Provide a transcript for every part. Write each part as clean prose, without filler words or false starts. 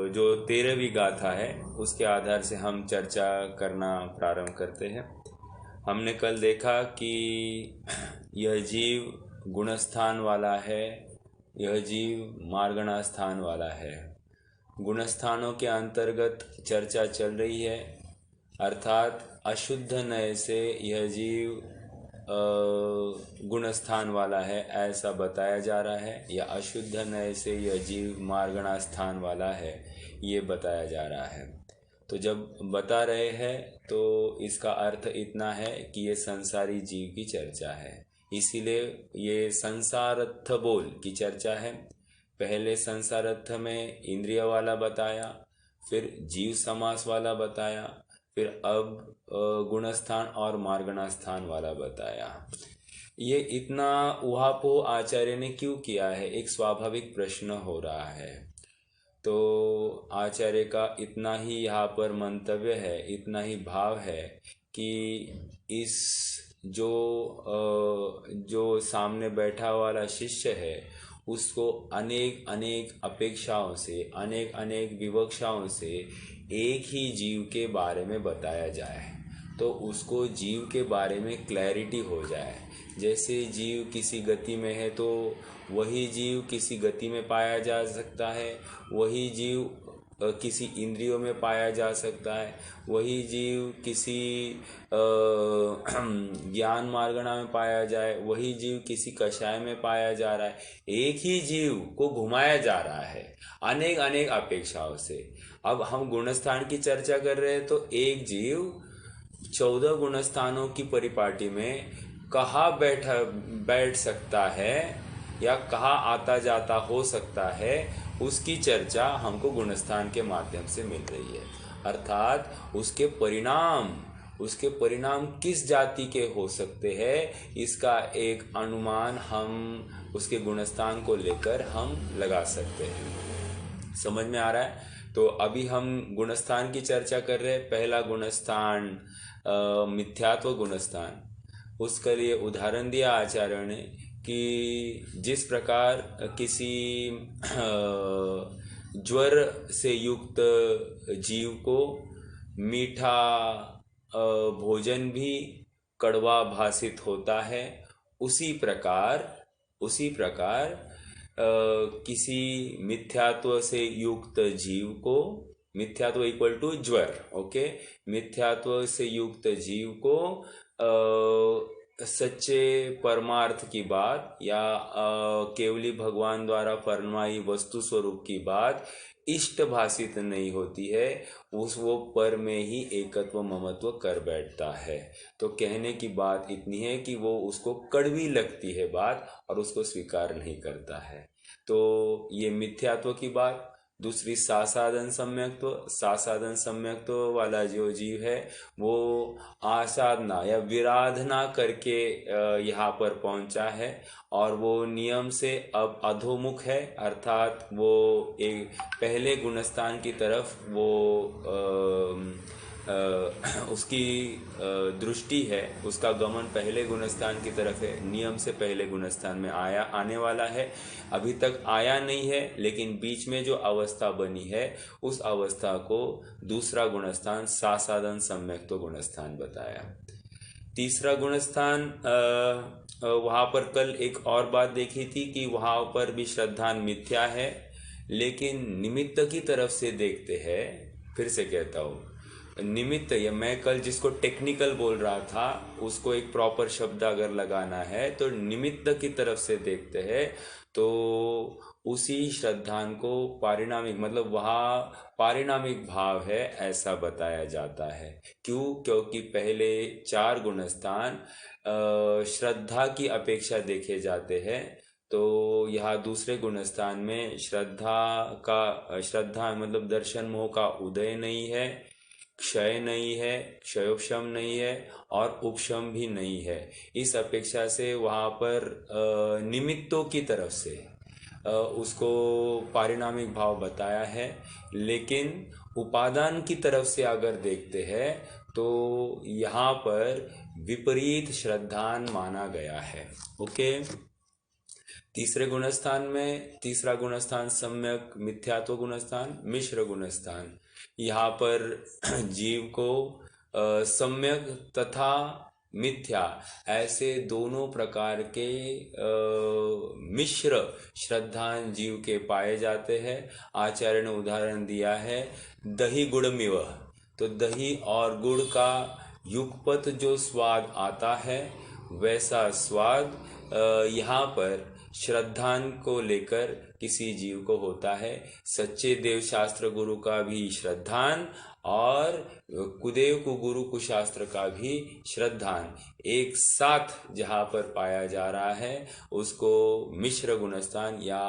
जो 13वीं गाथा है उसके आधार से हम चर्चा करना प्रारंभ करते हैं। हमने कल देखा कि यह जीव गुणस्थान वाला है, यह जीव मार्गणा स्थान वाला है। गुणस्थानों के अंतर्गत चर्चा चल रही है, अर्थात अशुद्ध नय से यह जीव गुणस्थान वाला है ऐसा बताया जा रहा है, या अशुद्ध नय से यह जीव मार्गणा स्थान वाला है ये बताया जा रहा है। तो जब बता रहे हैं तो इसका अर्थ इतना है कि ये संसारी जीव की चर्चा है, इसीलिए ये संसारत्थ बोल की चर्चा है। पहले संसारत्थ में इंद्रिय वाला बताया, फिर जीव समास वाला बताया, फिर अब गुणस्थान और मार्गणा स्थान वाला बताया। ये इतना उहापोह आचार्य ने क्यों किया है, एक स्वाभाविक प्रश्न हो रहा है। तो आचार्य का इतना ही यहाँ पर मंतव्य है, इतना ही भाव है कि इस जो सामने बैठा वाला शिष्य है उसको अनेक अनेक अपेक्षाओं से, अनेक अनेक विवक्षाओं से एक ही जीव के बारे में बताया जाए, तो उसको जीव के बारे में क्लैरिटी हो जाए। जैसे जीव किसी गति में है तो वही जीव किसी गति में पाया जा सकता है, वही जीव किसी इंद्रियों में पाया जा सकता है, वही जीव किसी ज्ञान मार्गणा में पाया जाए, वही जीव किसी कषाय में पाया जा रहा है। एक ही जीव को घुमाया जा रहा है अनेक अनेक अपेक्षाओं से। अब हम गुणस्थान की चर्चा कर रहे हैं तो एक जीव 14 गुणस्थानों की परिपाटी में कहाँ बैठ सकता है या कहाँ आता जाता हो सकता है, उसकी चर्चा हमको गुणस्थान के माध्यम से मिल रही है। अर्थात उसके परिणाम किस जाति के हो सकते हैं, इसका एक अनुमान हम उसके गुणस्थान को लेकर हम लगा सकते हैं। समझ में आ रहा है? तो अभी हम गुणस्थान की चर्चा कर रहे हैं। पहला गुणस्थान मिथ्यात्व गुणस्थान, उसके लिए उदाहरण दिया आचार्य ने कि जिस प्रकार किसी ज्वर से युक्त जीव को मीठा भोजन भी कड़वा भासित होता है, उसी प्रकार किसी मिथ्यात्व से युक्त जीव को, मिथ्यात्व इक्वल टू ज्वर, ओके, मिथ्यात्व से युक्त जीव को सच्चे परमार्थ की बात या केवली भगवान द्वारा फरमाई वस्तु स्वरूप की बात इष्ट भाषित नहीं होती है, वो पर में ही एकत्व ममत्व कर बैठता है। तो कहने की बात इतनी है कि वो उसको कड़वी लगती है बात और उसको स्वीकार नहीं करता है। तो ये मिथ्यात्व की बात। दूसरी सासाधन सम्यक्त्व वाला जो जीव है वो आसाधना या विराधना करके यहाँ पर पहुँचा है और वो नियम से अब अधोमुख है, अर्थात वो एक पहले गुणस्थान की तरफ वो उसकी दृष्टि है, उसका गमन पहले गुणस्थान की तरफ है, नियम से पहले गुणस्थान में आने वाला है। अभी तक आया नहीं है, लेकिन बीच में जो अवस्था बनी है उस अवस्था को दूसरा गुणस्थान सासाधन सम्यक्त्व गुणस्थान बताया। तीसरा गुणस्थान वहाँ पर कल एक और बात देखी थी कि वहाँ पर भी श्रद्धान मिथ्या है, लेकिन निमित्त की तरफ से देखते हैं। फिर से कहता हूँ, निमित्त, या मैं कल जिसको टेक्निकल बोल रहा था उसको एक प्रॉपर शब्द अगर लगाना है तो निमित्त की तरफ से देखते हैं तो उसी श्रद्धान को पारिणामिक, मतलब वहाँ पारिणामिक भाव है ऐसा बताया जाता है। क्यों? क्योंकि पहले 4 गुणस्थान श्रद्धा की अपेक्षा देखे जाते हैं, तो यहाँ दूसरे गुणस्थान में श्रद्धा मतलब दर्शन मोह का उदय नहीं है, क्षय नहीं है, क्षयोपशम नहीं है और उपशम भी नहीं है। इस अपेक्षा से वहाँ पर निमित्तों की तरफ से उसको पारिणामिक भाव बताया है, लेकिन उपादान की तरफ से अगर देखते हैं तो यहाँ पर विपरीत श्रद्धान माना गया है। ओके, तीसरा गुणस्थान सम्यक मिथ्यात्व गुणस्थान, मिश्र गुणस्थान। यहाँ पर जीव को सम्यक तथा मिथ्या ऐसे दोनों प्रकार के मिश्र श्रद्धान जीव के पाए जाते हैं। आचार्य ने उदाहरण दिया है दही गुड़मिव, तो दही और गुड़ का युगपत जो स्वाद आता है वैसा स्वाद यहाँ पर श्रद्धान को लेकर किसी जीव को होता है। सच्चे देव शास्त्र गुरु का भी श्रद्धान और कुदेव कुगुरु कुशास्त्र का भी श्रद्धान एक साथ जहाँ पर पाया जा रहा है उसको मिश्र गुणस्थान या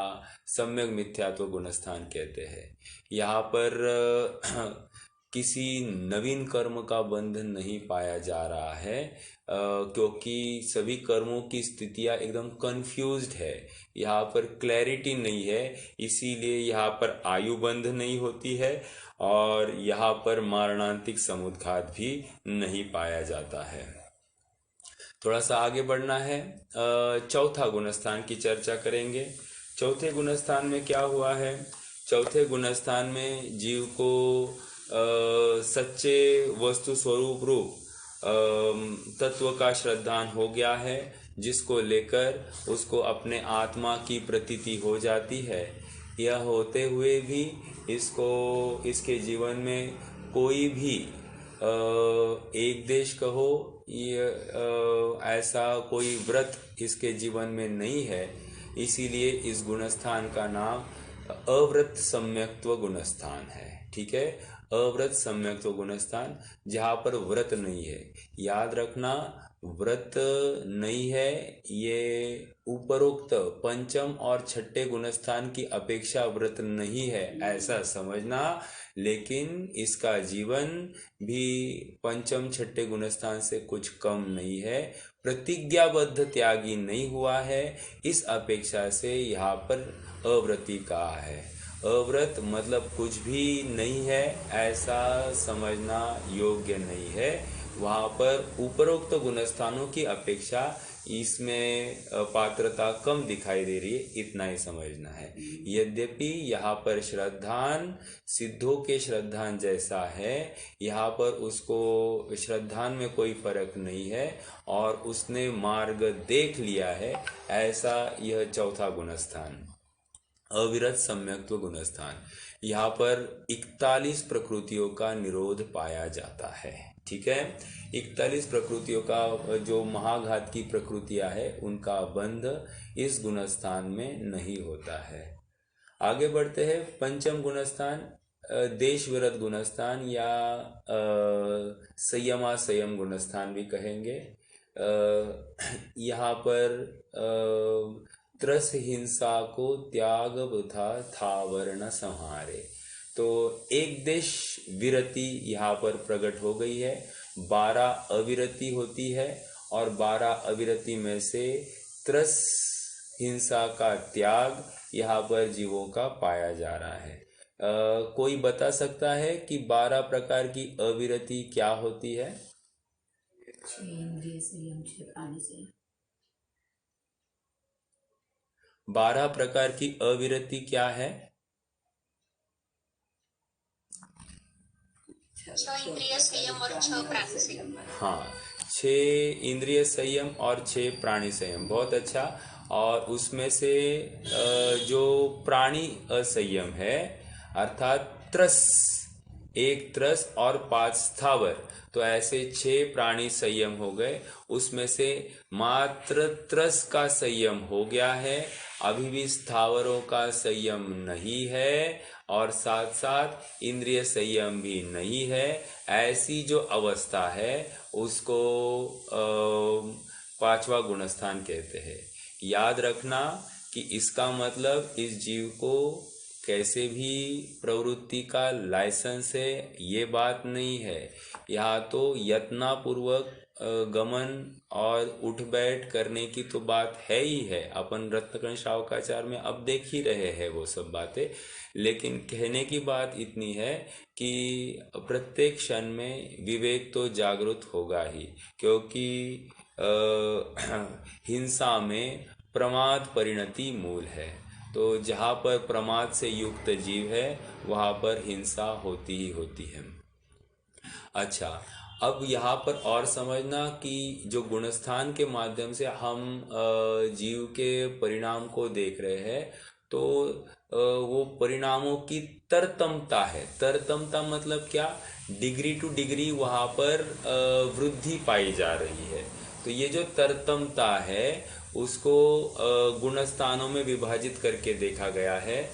सम्यक मिथ्यात्व गुणस्थान कहते हैं। यहाँ पर किसी नवीन कर्म का बंधन नहीं पाया जा रहा है, क्योंकि सभी कर्मों की स्थितियाँ एकदम कंफ्यूज्ड है, यहाँ पर क्लैरिटी नहीं है, इसीलिए यहाँ पर आयु बंध नहीं होती है और यहाँ पर मारणांतिक समुद्घात भी नहीं पाया जाता है। थोड़ा सा आगे बढ़ना है, चौथा गुणस्थान की चर्चा करेंगे। चौथे गुणस्थान में क्या हुआ है? चौथे गुणस्थान में जीव को सच्चे वस्तु स्वरूप रूप तत्व का श्रद्धान हो गया है, जिसको लेकर उसको अपने आत्मा की प्रतीति हो जाती है। यह होते हुए भी इसके जीवन में कोई भी एक देश कहो ये ऐसा कोई व्रत इसके जीवन में नहीं है, इसीलिए इस गुणस्थान का नाम अव्रत सम्यक्त्व गुणस्थान है। ठीक है, अव्रत सम्यक्त्व गुणस्थान, जहाँ पर व्रत नहीं है। याद रखना, व्रत नहीं है ये उपरोक्त पंचम और छठे गुणस्थान की अपेक्षा व्रत नहीं है ऐसा समझना, लेकिन इसका जीवन भी पंचम छठे गुणस्थान से कुछ कम नहीं है। प्रतिज्ञाबद्ध त्यागी नहीं हुआ है, इस अपेक्षा से यहाँ पर अव्रती कहा है। अव्रत मतलब कुछ भी नहीं है ऐसा समझना योग्य नहीं है। वहाँ पर उपरोक्त गुणस्थानों की अपेक्षा इसमें पात्रता कम दिखाई दे रही है, इतना ही समझना है। यद्यपि यहाँ पर श्रद्धान सिद्धों के श्रद्धान जैसा है, यहाँ पर उसको श्रद्धान में कोई फर्क नहीं है और उसने मार्ग देख लिया है, ऐसा यह चौथा गुणस्थान अविरत सम्यक्त्व गुणस्थान। यहाँ पर 41 प्रकृतियों का निरोध पाया जाता है। ठीक है, 41 प्रकृतियों का जो महाघात की प्रकृतियां है उनका बंध इस गुणस्थान में नहीं होता है। आगे बढ़ते हैं, पंचम गुणस्थान देश विरत गुणस्थान या संयमा संयम गुणस्थान भी कहेंगे। यहाँ पर त्रस हिंसा को त्याग बुधा था वर्ण संहारे, तो एक देश विरति यहाँ पर प्रकट हो गई है। 12 अविरति होती है और 12 अविरति में से त्रस हिंसा का त्याग यहाँ पर जीवों का पाया जा रहा है। कोई बता सकता है कि 12 प्रकार की अविरति क्या होती है? 12 प्रकार की अविरति क्या है? 6 इंद्रिय संयम और 6 प्राणी संयम। हाँ, 6 इंद्रिय संयम और 6 प्राणी संयम, बहुत अच्छा। और उसमें से जो प्राणी असंयम है अर्थात त्रस, एक त्रस और 5 स्थावर, तो ऐसे 6 प्राणी संयम हो गए। उसमें से मात्र त्रस का संयम हो गया है, अभी भी स्थावरों का संयम नहीं है और साथ साथ इंद्रिय संयम भी नहीं है। ऐसी जो अवस्था है उसको 5वां गुणस्थान कहते हैं। याद रखना कि इसका मतलब इस जीव को कैसे भी प्रवृत्ति का लाइसेंस है ये बात नहीं है। यहाँ तो यत्नापूर्वक गमन और उठ बैठ करने की तो बात है ही है, अपन रत्नकण श्रावकाचार में अब देख ही रहे हैं वो सब बातें। लेकिन कहने की बात इतनी है कि प्रत्येक क्षण में विवेक तो जागृत होगा ही, क्योंकि हिंसा में प्रमाद परिणति मूल है। तो जहाँ पर प्रमाद से युक्त जीव है वहाँ पर हिंसा होती ही होती है। अच्छा, अब यहाँ पर और समझना कि जो गुणस्थान के माध्यम से हम जीव के परिणाम को देख रहे हैं, तो वो परिणामों की तरतमता है। तरतमता मतलब क्या? डिग्री टू डिग्री वहाँ पर वृद्धि पाई जा रही है। तो ये जो तरतमता है उसको गुणस्थानों में विभाजित करके देखा गया है।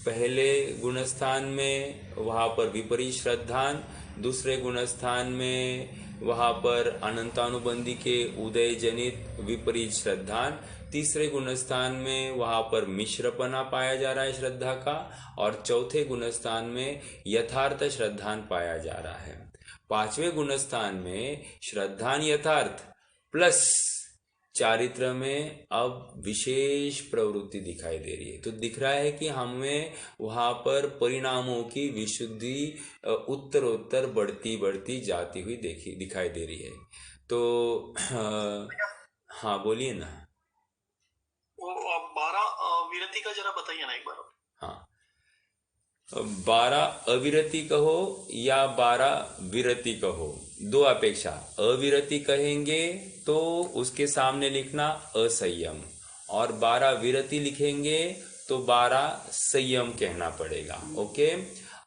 पहले गुणस्थान में वहाँ पर विपरीत श्रद्धान, दूसरे गुणस्थान में वहाँ पर अनंतानुबंधी के उदय जनित विपरीत श्रद्धान, तीसरे गुणस्थान में वहाँ पर मिश्रपना पाया जा रहा है श्रद्धा का, और चौथे गुणस्थान में यथार्थ श्रद्धान पाया जा रहा है। पांचवें गुणस्थान में श्रद्धान यथार्थ प्लस चारित्र में अब विशेष प्रवृत्ति दिखाई दे रही है। तो दिख रहा है कि हमें वहाँ पर परिणामों की विशुद्धि उत्तरोत्तर बढ़ती बढ़ती जाती हुई दिखाई दे रही है। तो हाँ बोलिए ना। वो 12 विरति का जरा बताइए ना एक बार। हाँ, 12 अविरति कहो या 12 विरति कहो, दो अपेक्षा। अविरति कहेंगे तो उसके सामने लिखना असंयम, और 12 विरति लिखेंगे तो 12 संयम कहना पड़ेगा। ओके,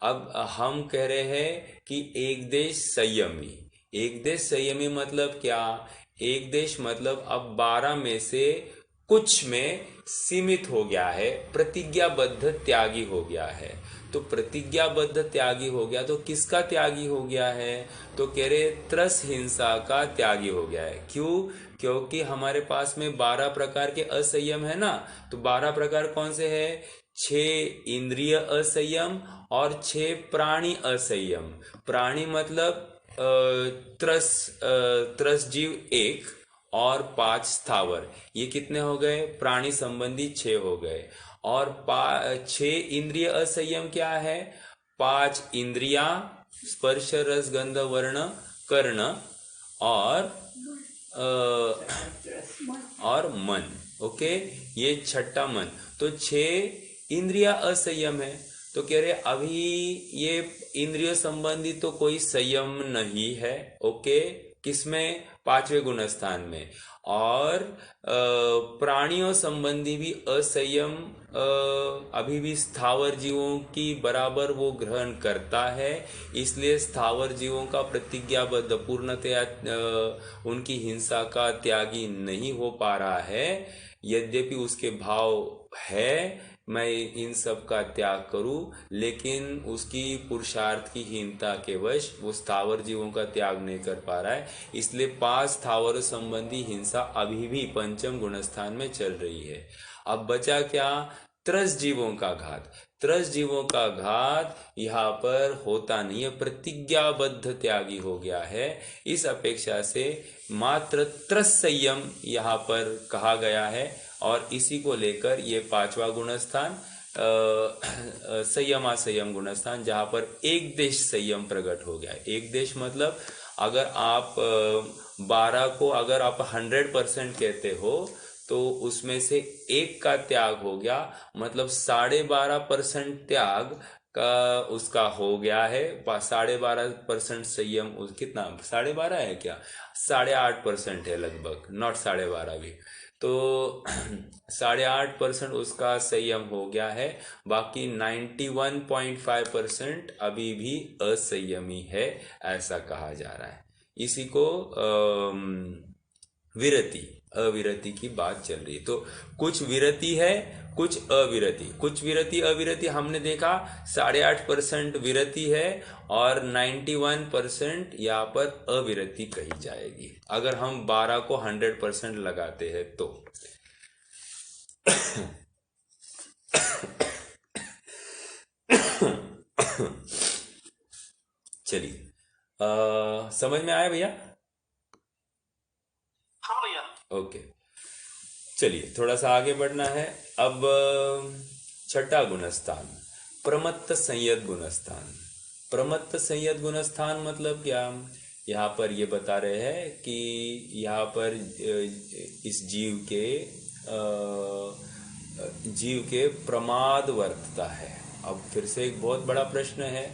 अब हम कह रहे हैं कि एक देश संयमी। एक देश संयमी मतलब क्या? एक देश मतलब अब 12 में से कुछ में सीमित हो गया है, प्रतिज्ञाबद्ध त्यागी हो गया है। तो प्रतिज्ञाबद्ध त्यागी हो गया तो किसका त्यागी हो गया है? तो कह रहे त्रस हिंसा का त्यागी हो गया है। क्यों? क्योंकि हमारे पास में 12 प्रकार के असंयम है ना। तो 12 प्रकार कौन से हैं? 6 इंद्रिय असंयम और 6 प्राणी असंयम। प्राणी मतलब त्रस जीव 1 और 5 स्थावर, ये कितने हो गए? प्राणी संबंधी 6 हो गए। और 6 इंद्रिय असंयम क्या है? 5 इंद्रिया स्पर्श रस गंध वर्ण कर्ण और मन। ओके, ये छठा मन। तो 6 इंद्रिया असंयम है। तो कह रहे अभी ये इंद्रिय संबंधी तो कोई संयम नहीं है। ओके, किसमें? 5वें गुणस्थान में। और प्राणियों संबंधी भी असंयम अभी भी स्थावर जीवों की बराबर वो ग्रहण करता है। इसलिए स्थावर जीवों का प्रतिज्ञाबद्ध पूर्णतया उनकी हिंसा का त्यागी नहीं हो पा रहा है। यद्यपि उसके भाव है मैं इन सब का त्याग करूं, लेकिन उसकी पुरुषार्थ की हीनता के वश वो स्थावर जीवों का त्याग नहीं कर पा रहा है। इसलिए 5 स्थावर संबंधी हिंसा अभी भी पंचम गुणस्थान में चल रही है। अब बचा क्या? त्रस जीवों का घात। त्रस जीवों का घात यहाँ पर होता नहीं है, प्रतिज्ञाबद्ध त्यागी हो गया है। इस अपेक्षा से मात्र त्रस संयम यहाँ पर कहा गया है, और इसी को लेकर ये 5वां गुणस्थान संयमा संयम गुणस्थान, जहाँ पर एक देश संयम प्रकट हो गया है। एक देश मतलब अगर आप 12 को अगर आप 100% कहते हो तो उसमें से एक का त्याग हो गया, मतलब 12.5% त्याग का उसका हो गया है। 12.5% संयम कितना? 12.5 है क्या? 8.5% है लगभग, नॉट 12.5 भी। तो 8.5% उसका संयम हो गया है। बाकी 91.5% अभी भी असंयमी है, ऐसा कहा जा रहा है। इसी को विरति अविरति की बात चल रही है। तो कुछ विरति है, कुछ अविरति। कुछ विरति अविरति हमने देखा 8.5% विरति है और 91% यहाँ पर अविरति कही जाएगी अगर हम 12 को 100% लगाते हैं तो। चलिए, समझ में आया भैया? हाँ भैया। ओके, चलिए थोड़ा सा आगे बढ़ना है। अब छठा गुणस्थान, प्रमत्त संयत गुणस्थान। प्रमत्त संयत गुणस्थान मतलब क्या? यहाँ पर ये बता रहे हैं कि यहाँ पर इस जीव के जीव के प्रमाद वर्तता है। अब फिर से एक बहुत बड़ा प्रश्न है।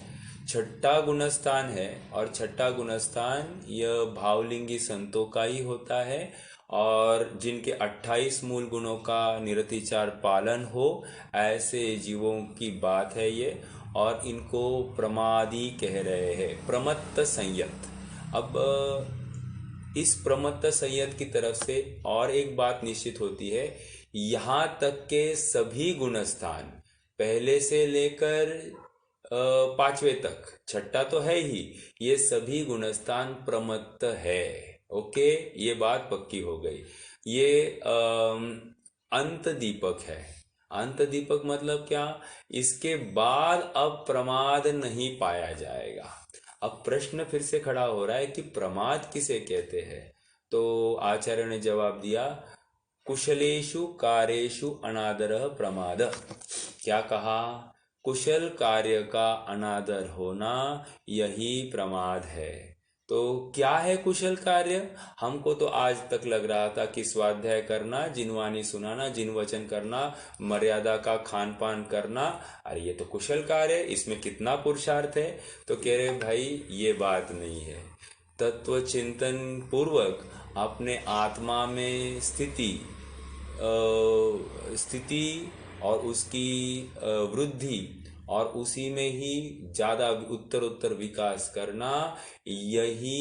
छठा गुणस्थान है और छठा गुणस्थान यह भावलिंगी संतों का ही होता है, और जिनके 28 मूल गुणों का निरतिचार पालन हो, ऐसे जीवों की बात है ये। और इनको प्रमादी कह रहे हैं, प्रमत्त संयत। अब इस प्रमत्त संयत की तरफ से और एक बात निश्चित होती है, यहाँ तक के सभी गुणस्थान पहले से लेकर पांचवें तक, छठा तो है ही, ये सभी गुणस्थान प्रमत्त है। ओके, ये बात पक्की हो गई। ये अंत दीपक है। अंत दीपक मतलब क्या? इसके बाद अब प्रमाद नहीं पाया जाएगा। अब प्रश्न फिर से खड़ा हो रहा है कि प्रमाद किसे कहते हैं? तो आचार्य ने जवाब दिया, कुशलेषु कार्येषु अनादरः प्रमाद। क्या कहा? कुशल कार्य का अनादर होना यही प्रमाद है। तो क्या है कुशल कार्य? हमको तो आज तक लग रहा था कि स्वाध्याय करना, जिनवाणी सुनाना, जिनवचन करना, मर्यादा का खान पान करना, अरे ये तो कुशल कार्य है, इसमें कितना पुरुषार्थ है। तो कह रहे भाई ये बात नहीं है। तत्व चिंतन पूर्वक अपने आत्मा में स्थिति और उसकी वृद्धि और उसी में ही ज़्यादा उत्तर विकास करना, यही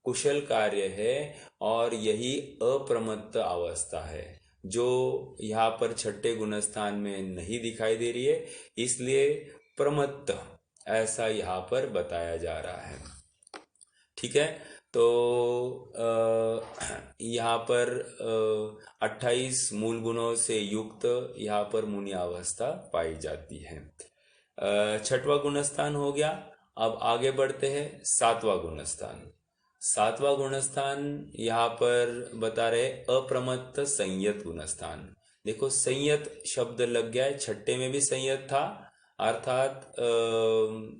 कुशल कार्य है और यही अप्रमत्त अवस्था है, जो यहाँ पर छठे गुणस्थान में नहीं दिखाई दे रही है। इसलिए प्रमत्त ऐसा यहाँ पर बताया जा रहा है। ठीक है, तो यहाँ पर 28 मूल गुणों से युक्त यहाँ पर मुनि अवस्था पाई जाती है। छठवां गुणस्थान हो गया। अब आगे बढ़ते हैं सातवां गुणस्थान। सातवां गुणस्थान यहाँ पर बता रहे अप्रमत्त संयत गुणस्थान। देखो, संयत शब्द लग गया है, छठे में भी संयत था, अर्थात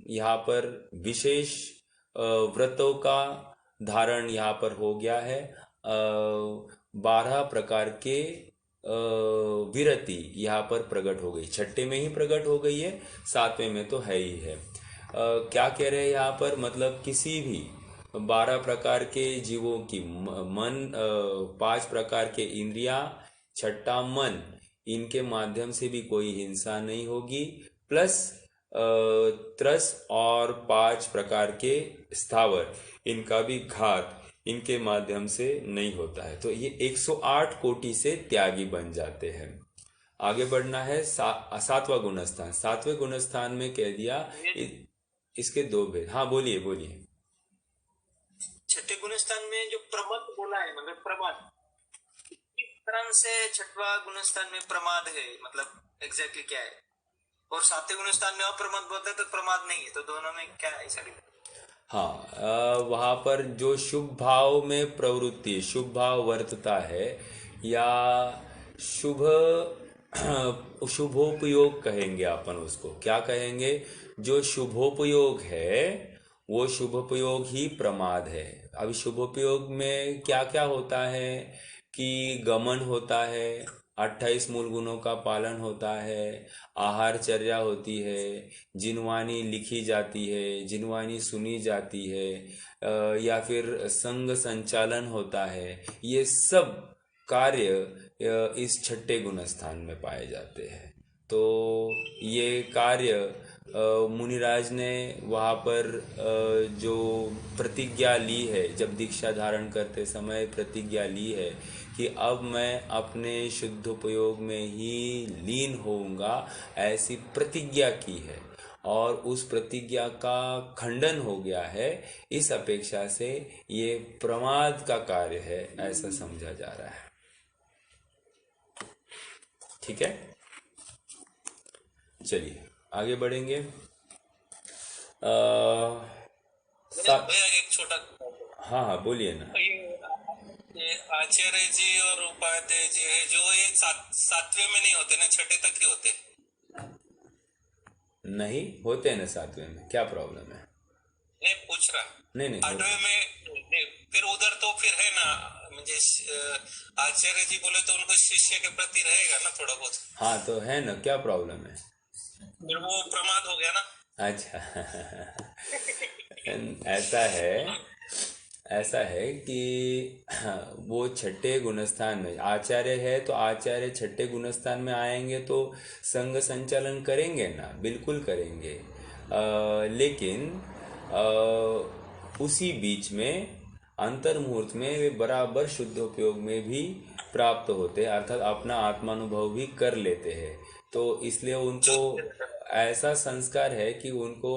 यहाँ पर विशेष व्रतों का धारण यहाँ पर हो गया है। 12 प्रकार के विरति यहाँ पर प्रकट हो गई, छठे में ही प्रकट हो गई है, सातवें में तो है ही है। क्या कह रहे हैं यहाँ पर? मतलब किसी भी 12 प्रकार के जीवों की मन, 5 प्रकार के इंद्रिया, छठा मन, इनके माध्यम से भी कोई हिंसा नहीं होगी, प्लस त्रस और 5 प्रकार के स्थावर, इनका भी घात इनके माध्यम से नहीं होता है। तो ये 108 कोटि से त्यागी बन जाते हैं। आगे बढ़ना है सातवां गुणस्थान। सातवें गुणस्थान में कह दिया इसके दो भेद। हाँ बोलिए बोलिए। छठे गुणस्थान में जो प्रमद बोला है, मतलब प्रमाद, किस तरह से छठवा गुणस्थान में प्रमाद है, मतलब एग्जैक्टली क्या है? और सातवें गुणस्थान में अप्रमद बोलता है तो प्रमाद नहीं है, तो दोनों में क्या है ऐसा? हाँ, वहाँ पर जो शुभ भाव में प्रवृत्ति, शुभ भाव वर्तता है, या शुभ शुभोपयोग कहेंगे अपन उसको। क्या कहेंगे? जो शुभोपयोग है वो शुभोपयोग ही प्रमाद है। अभी शुभोपयोग में क्या क्या होता है कि गमन होता है, 28 मूल गुणों का पालन होता है, आहारचर्या होती है, जिनवाणी लिखी जाती है, जिनवाणी सुनी जाती है, या फिर संग संचालन होता है। ये सब कार्य इस छठे गुणस्थान में पाए जाते हैं। तो ये कार्य मुनिराज ने वहाँ पर जो प्रतिज्ञा ली है, जब दीक्षा धारण करते समय प्रतिज्ञा ली है कि अब मैं अपने शुद्धोपयोग में ही लीन होऊंगा, ऐसी प्रतिज्ञा की है, और उस प्रतिज्ञा का खंडन हो गया है, इस अपेक्षा से ये प्रमाद का कार्य है, ऐसा समझा जा रहा है। ठीक है, चलिए आगे बढ़ेंगे। एक छोटा, हाँ हाँ बोलिए ना। ये आचार्य जी और उपाध्याय जी है जो ये सातवें में नहीं होते ना, छठे तक ही होते? नहीं होते हैं ना सातवें में, क्या प्रॉब्लम है? नाही पूछ रहा नहीं नहीं आठवें में नहीं, फिर उधर तो फिर है ना म्हणजे आचार्य जी बोले तो उनको शिष्य के प्रति रहेगा ना थोड़ा बहुत, हाँ तो है ना, क्या प्रॉब्लम है? फिर वो प्रमाद हो गया ना। अच्छा ऐसा है, ऐसा है कि वो छठे गुणस्थान में आचार्य है, तो आचार्य छठे गुणस्थान में आएंगे तो संघ संचालन करेंगे ना, बिल्कुल करेंगे। लेकिन उसी बीच में अंतर मुहूर्त में वे बराबर शुद्ध उपयोग में भी प्राप्त होते हैं, अर्थात अपना आत्मानुभव भी कर लेते हैं। तो इसलिए उनको ऐसा संस्कार है कि उनको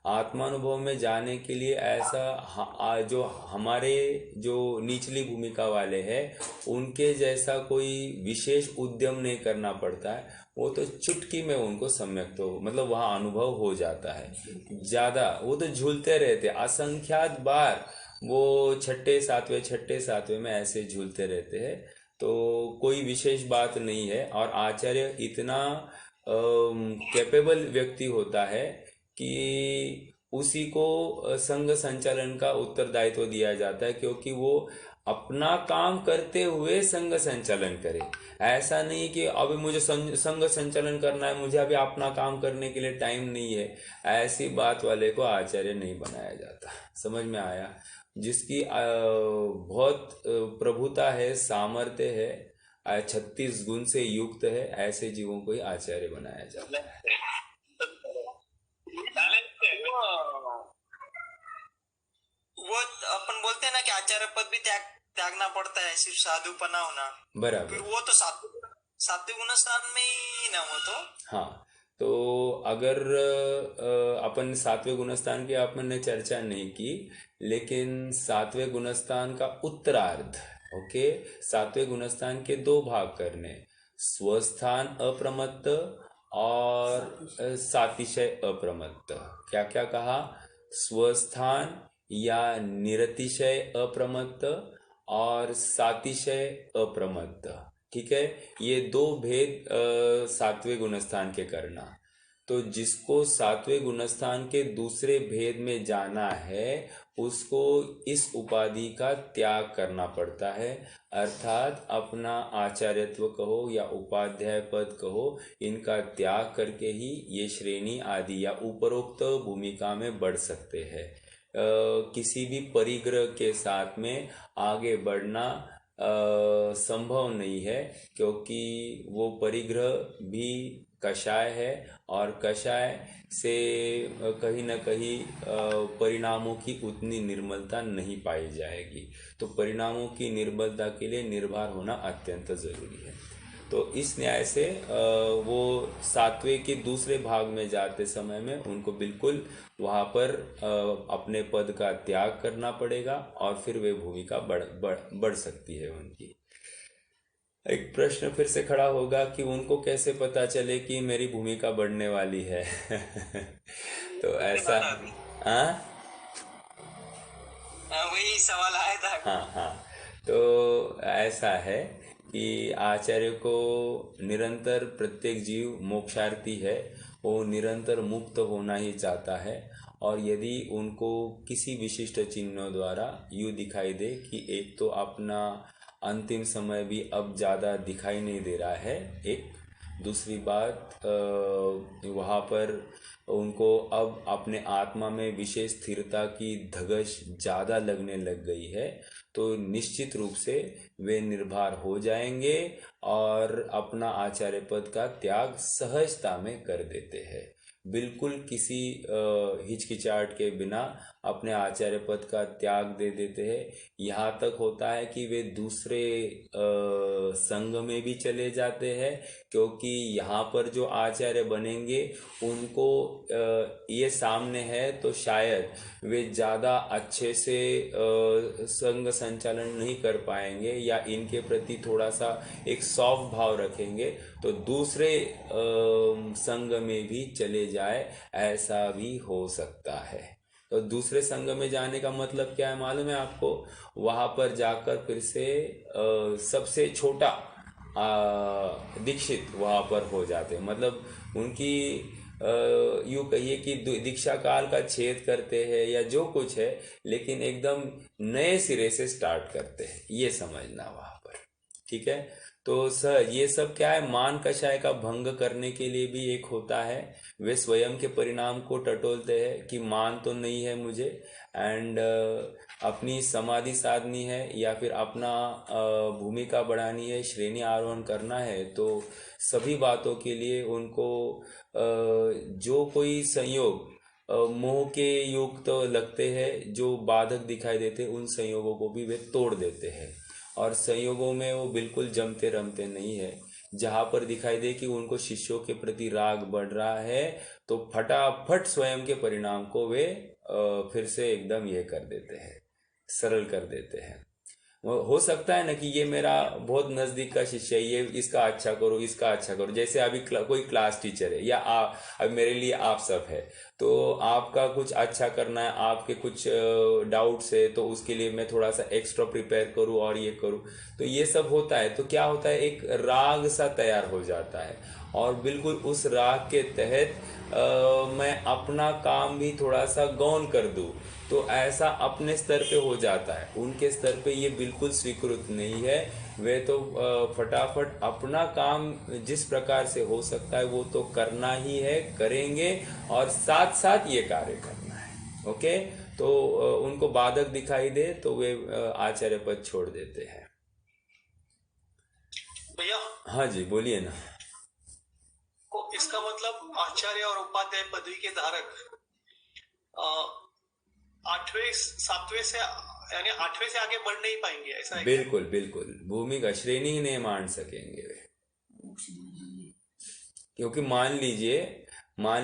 आत्मानुभव में जाने के लिए ऐसा जो हमारे जो निचली भूमिका वाले हैं उनके जैसा कोई विशेष उद्यम नहीं करना पड़ता है। वो तो चुटकी में उनको सम्यक तो मतलब वहाँ अनुभव हो जाता है। ज़्यादा वो तो झूलते रहते, असंख्यात बार वो छठे सातवें में ऐसे झूलते रहते हैं। तो कोई विशेष बात नहीं है। और आचार्य इतना कैपेबल व्यक्ति होता है कि उसी को संघ संचालन का उत्तरदायित्व दिया जाता है, क्योंकि वो अपना काम करते हुए संघ संचालन करे। ऐसा नहीं कि अभी मुझे संघ संचालन करना है, मुझे अभी अपना काम करने के लिए टाइम नहीं है, ऐसी बात वाले को आचार्य नहीं बनाया जाता। समझ में आया? जिसकी बहुत प्रभुता है, सामर्थ्य है, 36 गुण से युक्त है, ऐसे जीवों को ही आचार्य बनाया जाता है। वो अपन बोलते हैं ना कि आचार्य पद भी त्यागना पड़ता है, सिर्फ साधुपना होना। फिर बराबर। वो तो सात्विक गुणस्थान में ही ना हो तो। हाँ, तो अगर अपन सातवें गुणस्थान की अपन ने चर्चा नहीं की, लेकिन सातवें गुणस्थान का उत्तरार्ध, ओके, सातवें गुणस्थान के दो भाग करने, स्वस्थान अप्रमत्त और सातिशय अप्रमत्त। क्या क्या कहा? स्वस्थान या निरतिशय अप्रमत्त और सातिशय अप्रमत्त। ठीक है, ये दो भेद सातवें गुणस्थान के करना। तो जिसको सातवें गुणस्थान के दूसरे भेद में जाना है उसको इस उपाधि का त्याग करना पड़ता है, अर्थात अपना आचार्यत्व कहो या उपाध्याय पद कहो, इनका त्याग करके ही ये श्रेणी आदि या उपरोक्त भूमिका में बढ़ सकते हैं। किसी भी परिग्रह के साथ में आगे बढ़ना संभव नहीं है, क्योंकि वो परिग्रह भी कषाय है और कषाय से कहीं न कहीं परिणामों की उतनी निर्मलता नहीं पाई जाएगी। तो परिणामों की निर्मलता के लिए निर्भर होना अत्यंत ज़रूरी है। तो इस न्याय से वो सातवें के दूसरे भाग में जाते समय में उनको बिल्कुल वहाँ पर अपने पद का त्याग करना पड़ेगा और फिर वे भूमिका बढ़ सकती है उनकी। एक प्रश्न फिर से खड़ा होगा कि उनको कैसे पता चले कि मेरी भूमिका बढ़ने वाली है तो ऐसा, हाँ वही सवाल आया था। हाँ हाँ, तो ऐसा है कि आचार्य को निरंतर, प्रत्येक जीव मोक्षार्थी है, वो निरंतर मुक्त होना ही चाहता है। और यदि उनको किसी विशिष्ट चिन्हों द्वारा यूँ दिखाई दे कि एक तो अपना अंतिम समय भी अब ज़्यादा दिखाई नहीं दे रहा है, एक दूसरी बात वहाँ पर उनको अब अपने आत्मा में विशेष स्थिरता की धगश ज़्यादा लगने लग गई है, तो निश्चित रूप से वे निर्भर हो जाएंगे और अपना आचार्य पद का त्याग सहजता में कर देते हैं। बिल्कुल किसी हिचकिचाहट के बिना अपने आचार्य पद का त्याग दे देते हैं। यहाँ तक होता है कि वे दूसरे संघ में भी चले जाते हैं, क्योंकि यहाँ पर जो आचार्य बनेंगे उनको ये सामने है तो शायद वे ज़्यादा अच्छे से संघ संचालन नहीं कर पाएंगे या इनके प्रति थोड़ा सा एक सॉफ्ट भाव रखेंगे, तो दूसरे संघ में भी चले जाए, ऐसा भी हो सकता है। तो दूसरे संघ में जाने का मतलब क्या है मालूम है आपको? वहाँ पर जाकर फिर से सबसे छोटा दीक्षित वहाँ पर हो जाते हैं। मतलब उनकी यूँ कहिए कि दीक्षा काल का छेद करते हैं या जो कुछ है, लेकिन एकदम नए सिरे से स्टार्ट करते हैं, ये समझना वहाँ पर। ठीक है, तो सर ये सब क्या है, मान कषाय का भंग करने के लिए भी एक होता है। वे स्वयं के परिणाम को टटोलते हैं कि मान तो नहीं है मुझे, एंड अपनी समाधि साधनी है या फिर अपना भूमिका बढ़ानी है, श्रेणी आरोहण करना है, तो सभी बातों के लिए उनको जो कोई संयोग मोह के युक्त तो लगते हैं, जो बाधक दिखाई देते हैं, उन संयोगों को भी वे तोड़ देते हैं। और संयोगों में वो बिल्कुल जमते रमते नहीं है। जहाँ पर दिखाई दे कि उनको शिष्यों के प्रति राग बढ़ रहा है, तो फटाफट स्वयं के परिणाम को वे फिर से एकदम ये कर देते हैं, सरल कर देते हैं। हो सकता है ना कि ये मेरा बहुत नज़दीक का शिष्य है, ये इसका अच्छा करो, इसका अच्छा करो। जैसे अभी कोई क्लास टीचर है या आप, अब मेरे लिए आप सब है, तो आपका कुछ अच्छा करना है, आपके कुछ डाउट्स है, तो उसके लिए मैं थोड़ा सा एक्स्ट्रा प्रिपेयर करूँ और ये करूँ, तो ये सब होता है। तो क्या होता है, एक राग सा तैयार हो जाता है, और बिल्कुल उस राग के तहत मैं अपना काम भी थोड़ा सा गौन कर दूँ, तो ऐसा अपने स्तर पे हो जाता है। उनके स्तर पे ये बिल्कुल स्वीकृत नहीं है। वे तो फटाफट अपना काम जिस प्रकार से हो सकता है वो तो करना ही है, करेंगे, और साथ साथ ये कार्य करना है। ओके, तो उनको बाधक दिखाई दे तो वे आचार्य पद छोड़ देते हैं। भैया हाँ जी, बोलिए ना। को इसका मतलब आचार्य और उपाध्याय पदवी के धारक 8वें से यानी 8वें से आगे बढ़ नहीं पाएंगे, ऐसा है क्या? बिल्कुल बिल्कुल, भूमिका श्रेणी ही नहीं मान सकेंगे वे। क्योंकि मान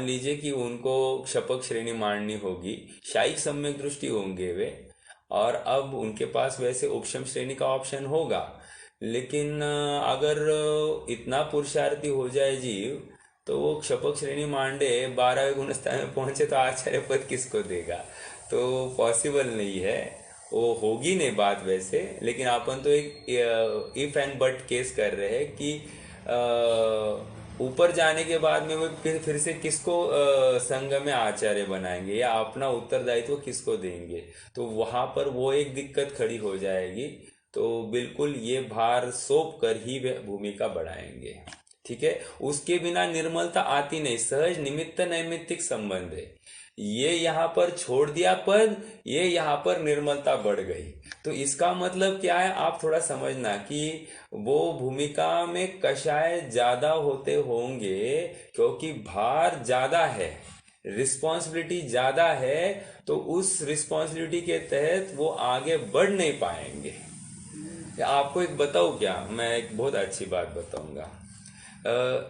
लीजिए कि उनको क्षपक श्रेणी माननी होगी, शायिक सम्यक दृष्टि होंगे वे, और अब उनके पास वैसे उपशम श्रेणी का ऑप्शन होगा। लेकिन अगर इतना पुरुषार्थी हो जाए जीव, तो वो क्षपक श्रेणी मांडे 12वें गुणस्थान में पहुंचे, तो आचार्य पद किसको देगा? तो पॉसिबल नहीं है, वो होगी नहीं बात वैसे। लेकिन अपन तो एक इफ एंड बट केस कर रहे हैं कि ऊपर जाने के बाद में वो फिर से किसको संघ में आचार्य बनाएंगे या अपना उत्तरदायित्व किसको देंगे, तो वहां पर वो एक दिक्कत खड़ी हो जाएगी। तो बिल्कुल ये भार सौंप कर ही वे भूमिका बढ़ाएंगे। ठीक है, उसके बिना निर्मलता आती नहीं। सहज निमित्त नैमित्तिक संबंध है, ये यहाँ पर छोड़ दिया पद, ये यहाँ पर निर्मलता बढ़ गई। तो इसका मतलब क्या है, आप थोड़ा समझना कि वो भूमिका में कषाय ज्यादा होते होंगे, क्योंकि भार ज्यादा है, रिस्पॉन्सिबिलिटी ज्यादा है, तो उस रिस्पॉन्सिबिलिटी के तहत वो आगे बढ़ नहीं पाएंगे। आपको एक बताऊं क्या, मैं एक बहुत अच्छी बात बताऊंगा।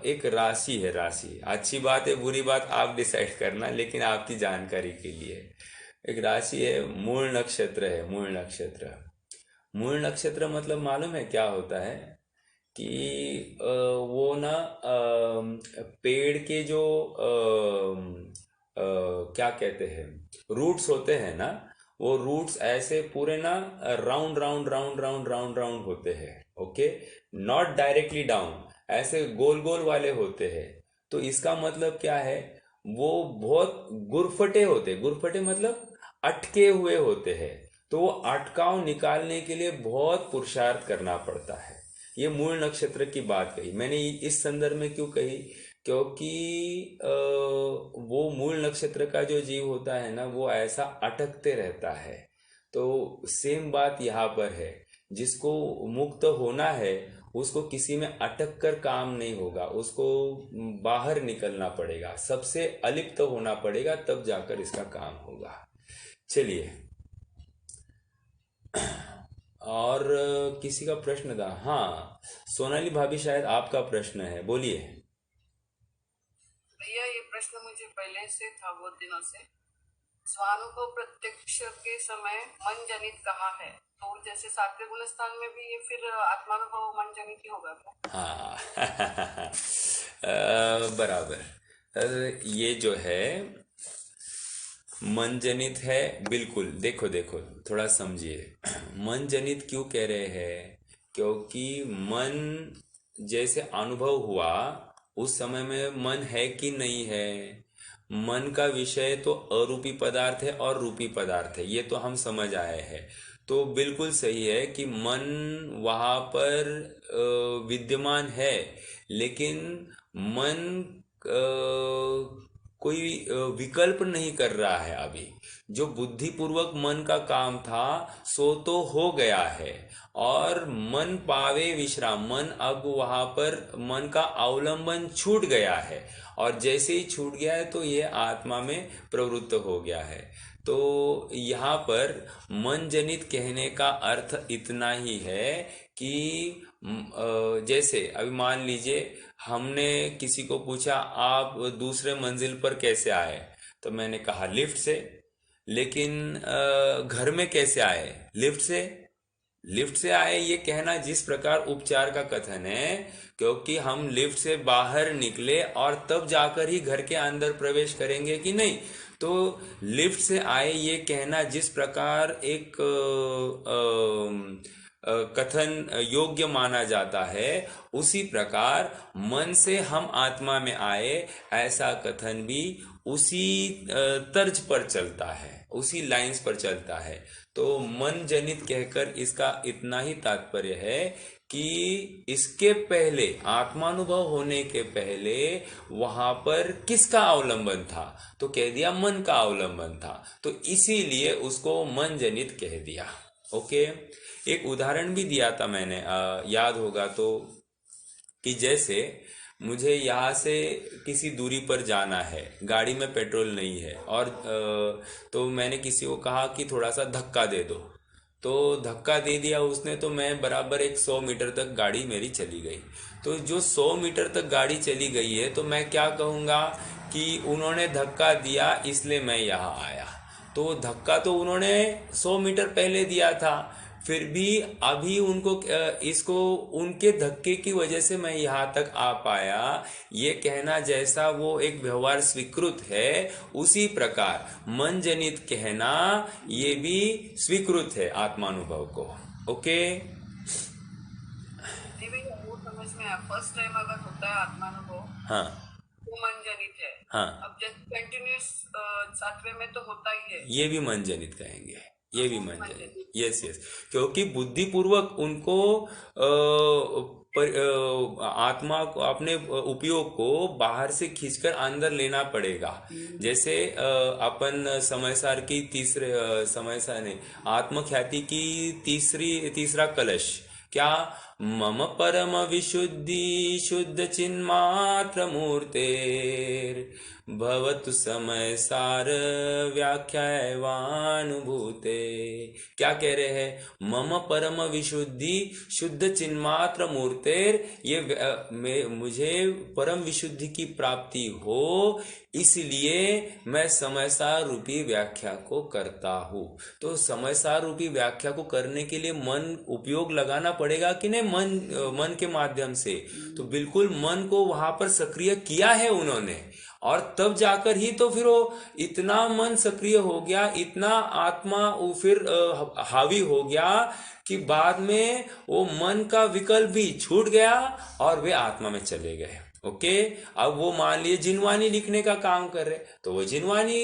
एक राशि है, राशि अच्छी बात है बुरी बात आप डिसाइड करना, लेकिन आपकी जानकारी के लिए एक राशि है, मूल नक्षत्र है। मूल नक्षत्र, मूल नक्षत्र मतलब मालूम है क्या होता है कि वो ना पेड़ के जो क्या कहते हैं, रूट्स होते हैं ना, वो रूट्स ऐसे पूरे ना round round round round round round होते हैं। ओके, नॉट डायरेक्टली डाउन, ऐसे गोल गोल वाले होते हैं। तो इसका मतलब क्या है, वो बहुत गुरफटे होते, गुरफटे मतलब अटके हुए होते हैं। तो वो अटकाव निकालने के लिए बहुत पुरुषार्थ करना पड़ता है। ये मूल नक्षत्र की बात कही मैंने इस संदर्भ में क्यों कही, क्योंकि वो मूल नक्षत्र का जो जीव होता है ना, वो ऐसा अटकते रहता है। तो सेम बात यहाँ पर है, जिसको मुक्त होना है उसको किसी में अटक कर काम नहीं होगा, उसको बाहर निकलना पड़ेगा, सबसे अलिप्त होना पड़ेगा, तब जाकर इसका काम होगा। चलिए, और किसी का प्रश्न था? हाँ, सोनाली भाभी शायद आपका प्रश्न है, बोलिए। भैया ये प्रश्न मुझे पहले से था, बहुत दिनों से। स्वानुभव प्रत्यक्ष के समय मन जनित कहा है, तो जैसे 7वें गुणस्थान में भी ये फिर आत्मानुभव मन जनित ही होगा क्या? हाँ बराबर। ये जो है मन जनित है, बिल्कुल। देखो देखो थोड़ा समझिए, मन जनित क्यों कह रहे हैं, क्योंकि मन जैसे अनुभव हुआ उस समय में मन है कि नहीं है। मन का विषय तो अरूपी पदार्थ है और रूपी पदार्थ है, ये तो हम समझ आए हैं। तो बिल्कुल सही है कि मन वहाँ पर विद्यमान है, लेकिन मन कोई विकल्प नहीं कर रहा है अभी। जो बुद्धिपूर्वक मन का काम था सो तो हो गया है, और मन पावे विश्राम, मन अब वहाँ पर मन का अवलंबन छूट गया है, और जैसे ही छूट गया है तो ये आत्मा में प्रवृत्त हो गया है। तो यहाँ पर मन जनित कहने का अर्थ इतना ही है कि जैसे अभी मान लीजिए हमने किसी को पूछा आप दूसरे मंजिल पर कैसे आए, तो मैंने कहा लिफ्ट से। लेकिन घर में कैसे आए? लिफ्ट से। लिफ्ट से आए ये कहना जिस प्रकार उपचार का कथन है, क्योंकि हम लिफ्ट से बाहर निकले और तब जाकर ही घर के अंदर प्रवेश करेंगे कि नहीं। तो लिफ्ट से आए ये कहना जिस प्रकार एक कथन योग्य माना जाता है, उसी प्रकार मन से हम आत्मा में आए ऐसा कथन भी उसी तर्ज पर चलता है, उसी लाइंस पर चलता है। तो मन जनित कहकर इसका इतना ही तात्पर्य है कि इसके पहले, आत्मानुभव होने के पहले वहां पर किसका अवलंबन था? तो कह दिया मन का अवलंबन था, तो इसीलिए उसको मन जनित कह दिया। ओके, एक उदाहरण भी दिया था मैंने, याद होगा तो, कि जैसे मुझे यहाँ से किसी दूरी पर जाना है, गाड़ी में पेट्रोल नहीं है, और तो मैंने किसी को कहा कि थोड़ा सा धक्का दे दो, तो धक्का दे दिया उसने, तो मैं बराबर एक 100 मीटर तक गाड़ी मेरी चली गई। तो जो 100 मीटर तक गाड़ी चली गई है, तो मैं क्या कहूँगा कि उन्होंने धक्का दिया इसलिए मैं यहाँ आया। तो धक्का तो उन्होंने 100 मीटर पहले दिया था, फिर भी अभी उनको इसको उनके धक्के की वजह से मैं यहाँ तक आ पाया, ये कहना जैसा वो एक व्यवहार स्वीकृत है, उसी प्रकार मन जनित कहना ये भी स्वीकृत है आत्मानुभव को। ओके, वो समझ में आया। फर्स्ट टाइम अगर होता है आत्मानुभव, हाँ, वो मन जनित है। हाँ, अब जैसे कंटिन्यूस सातवें में तो होता ही है, ये भी मन जनित कहेंगे, ये भी मन जनित। यस, क्योंकि बुद्धिपूर्वक उनको आत्मा को, अपने उपयोग को बाहर से खींचकर अंदर लेना पड़ेगा। जैसे अपन समयसार की समयसार नहीं, आत्मख्याति की तीसरा कलश क्या, मम परम विशुद्धि शुद्ध चिन्मात्र मूर्तेर भवतु समय सार व्याख्यावानुभूते। क्या कह रहे हैं? मम परम विशुद्धि शुद्ध चिन्मात्र मूर्तेर, ये मुझे परम विशुद्धि की प्राप्ति हो, इसलिए मैं समयसार रूपी व्याख्या को करता हूँ। तो समयसार रूपी व्याख्या को करने के लिए मन उपयोग लगाना पड़ेगा कि नहीं? मन के माध्यम से। तो बिल्कुल मन को वहां पर सक्रिय किया है उन्होंने, और तब जाकर ही तो फिर वो इतना मन सक्रिय हो गया, इतना आत्मा वो फिर हावी हो गया कि बाद में वो मन का विकल्प भी छूट गया और वे आत्मा में चले गए। ओके, अब वो मान लिए जिनवानी लिखने का काम कर रहे, तो वो जिनवानी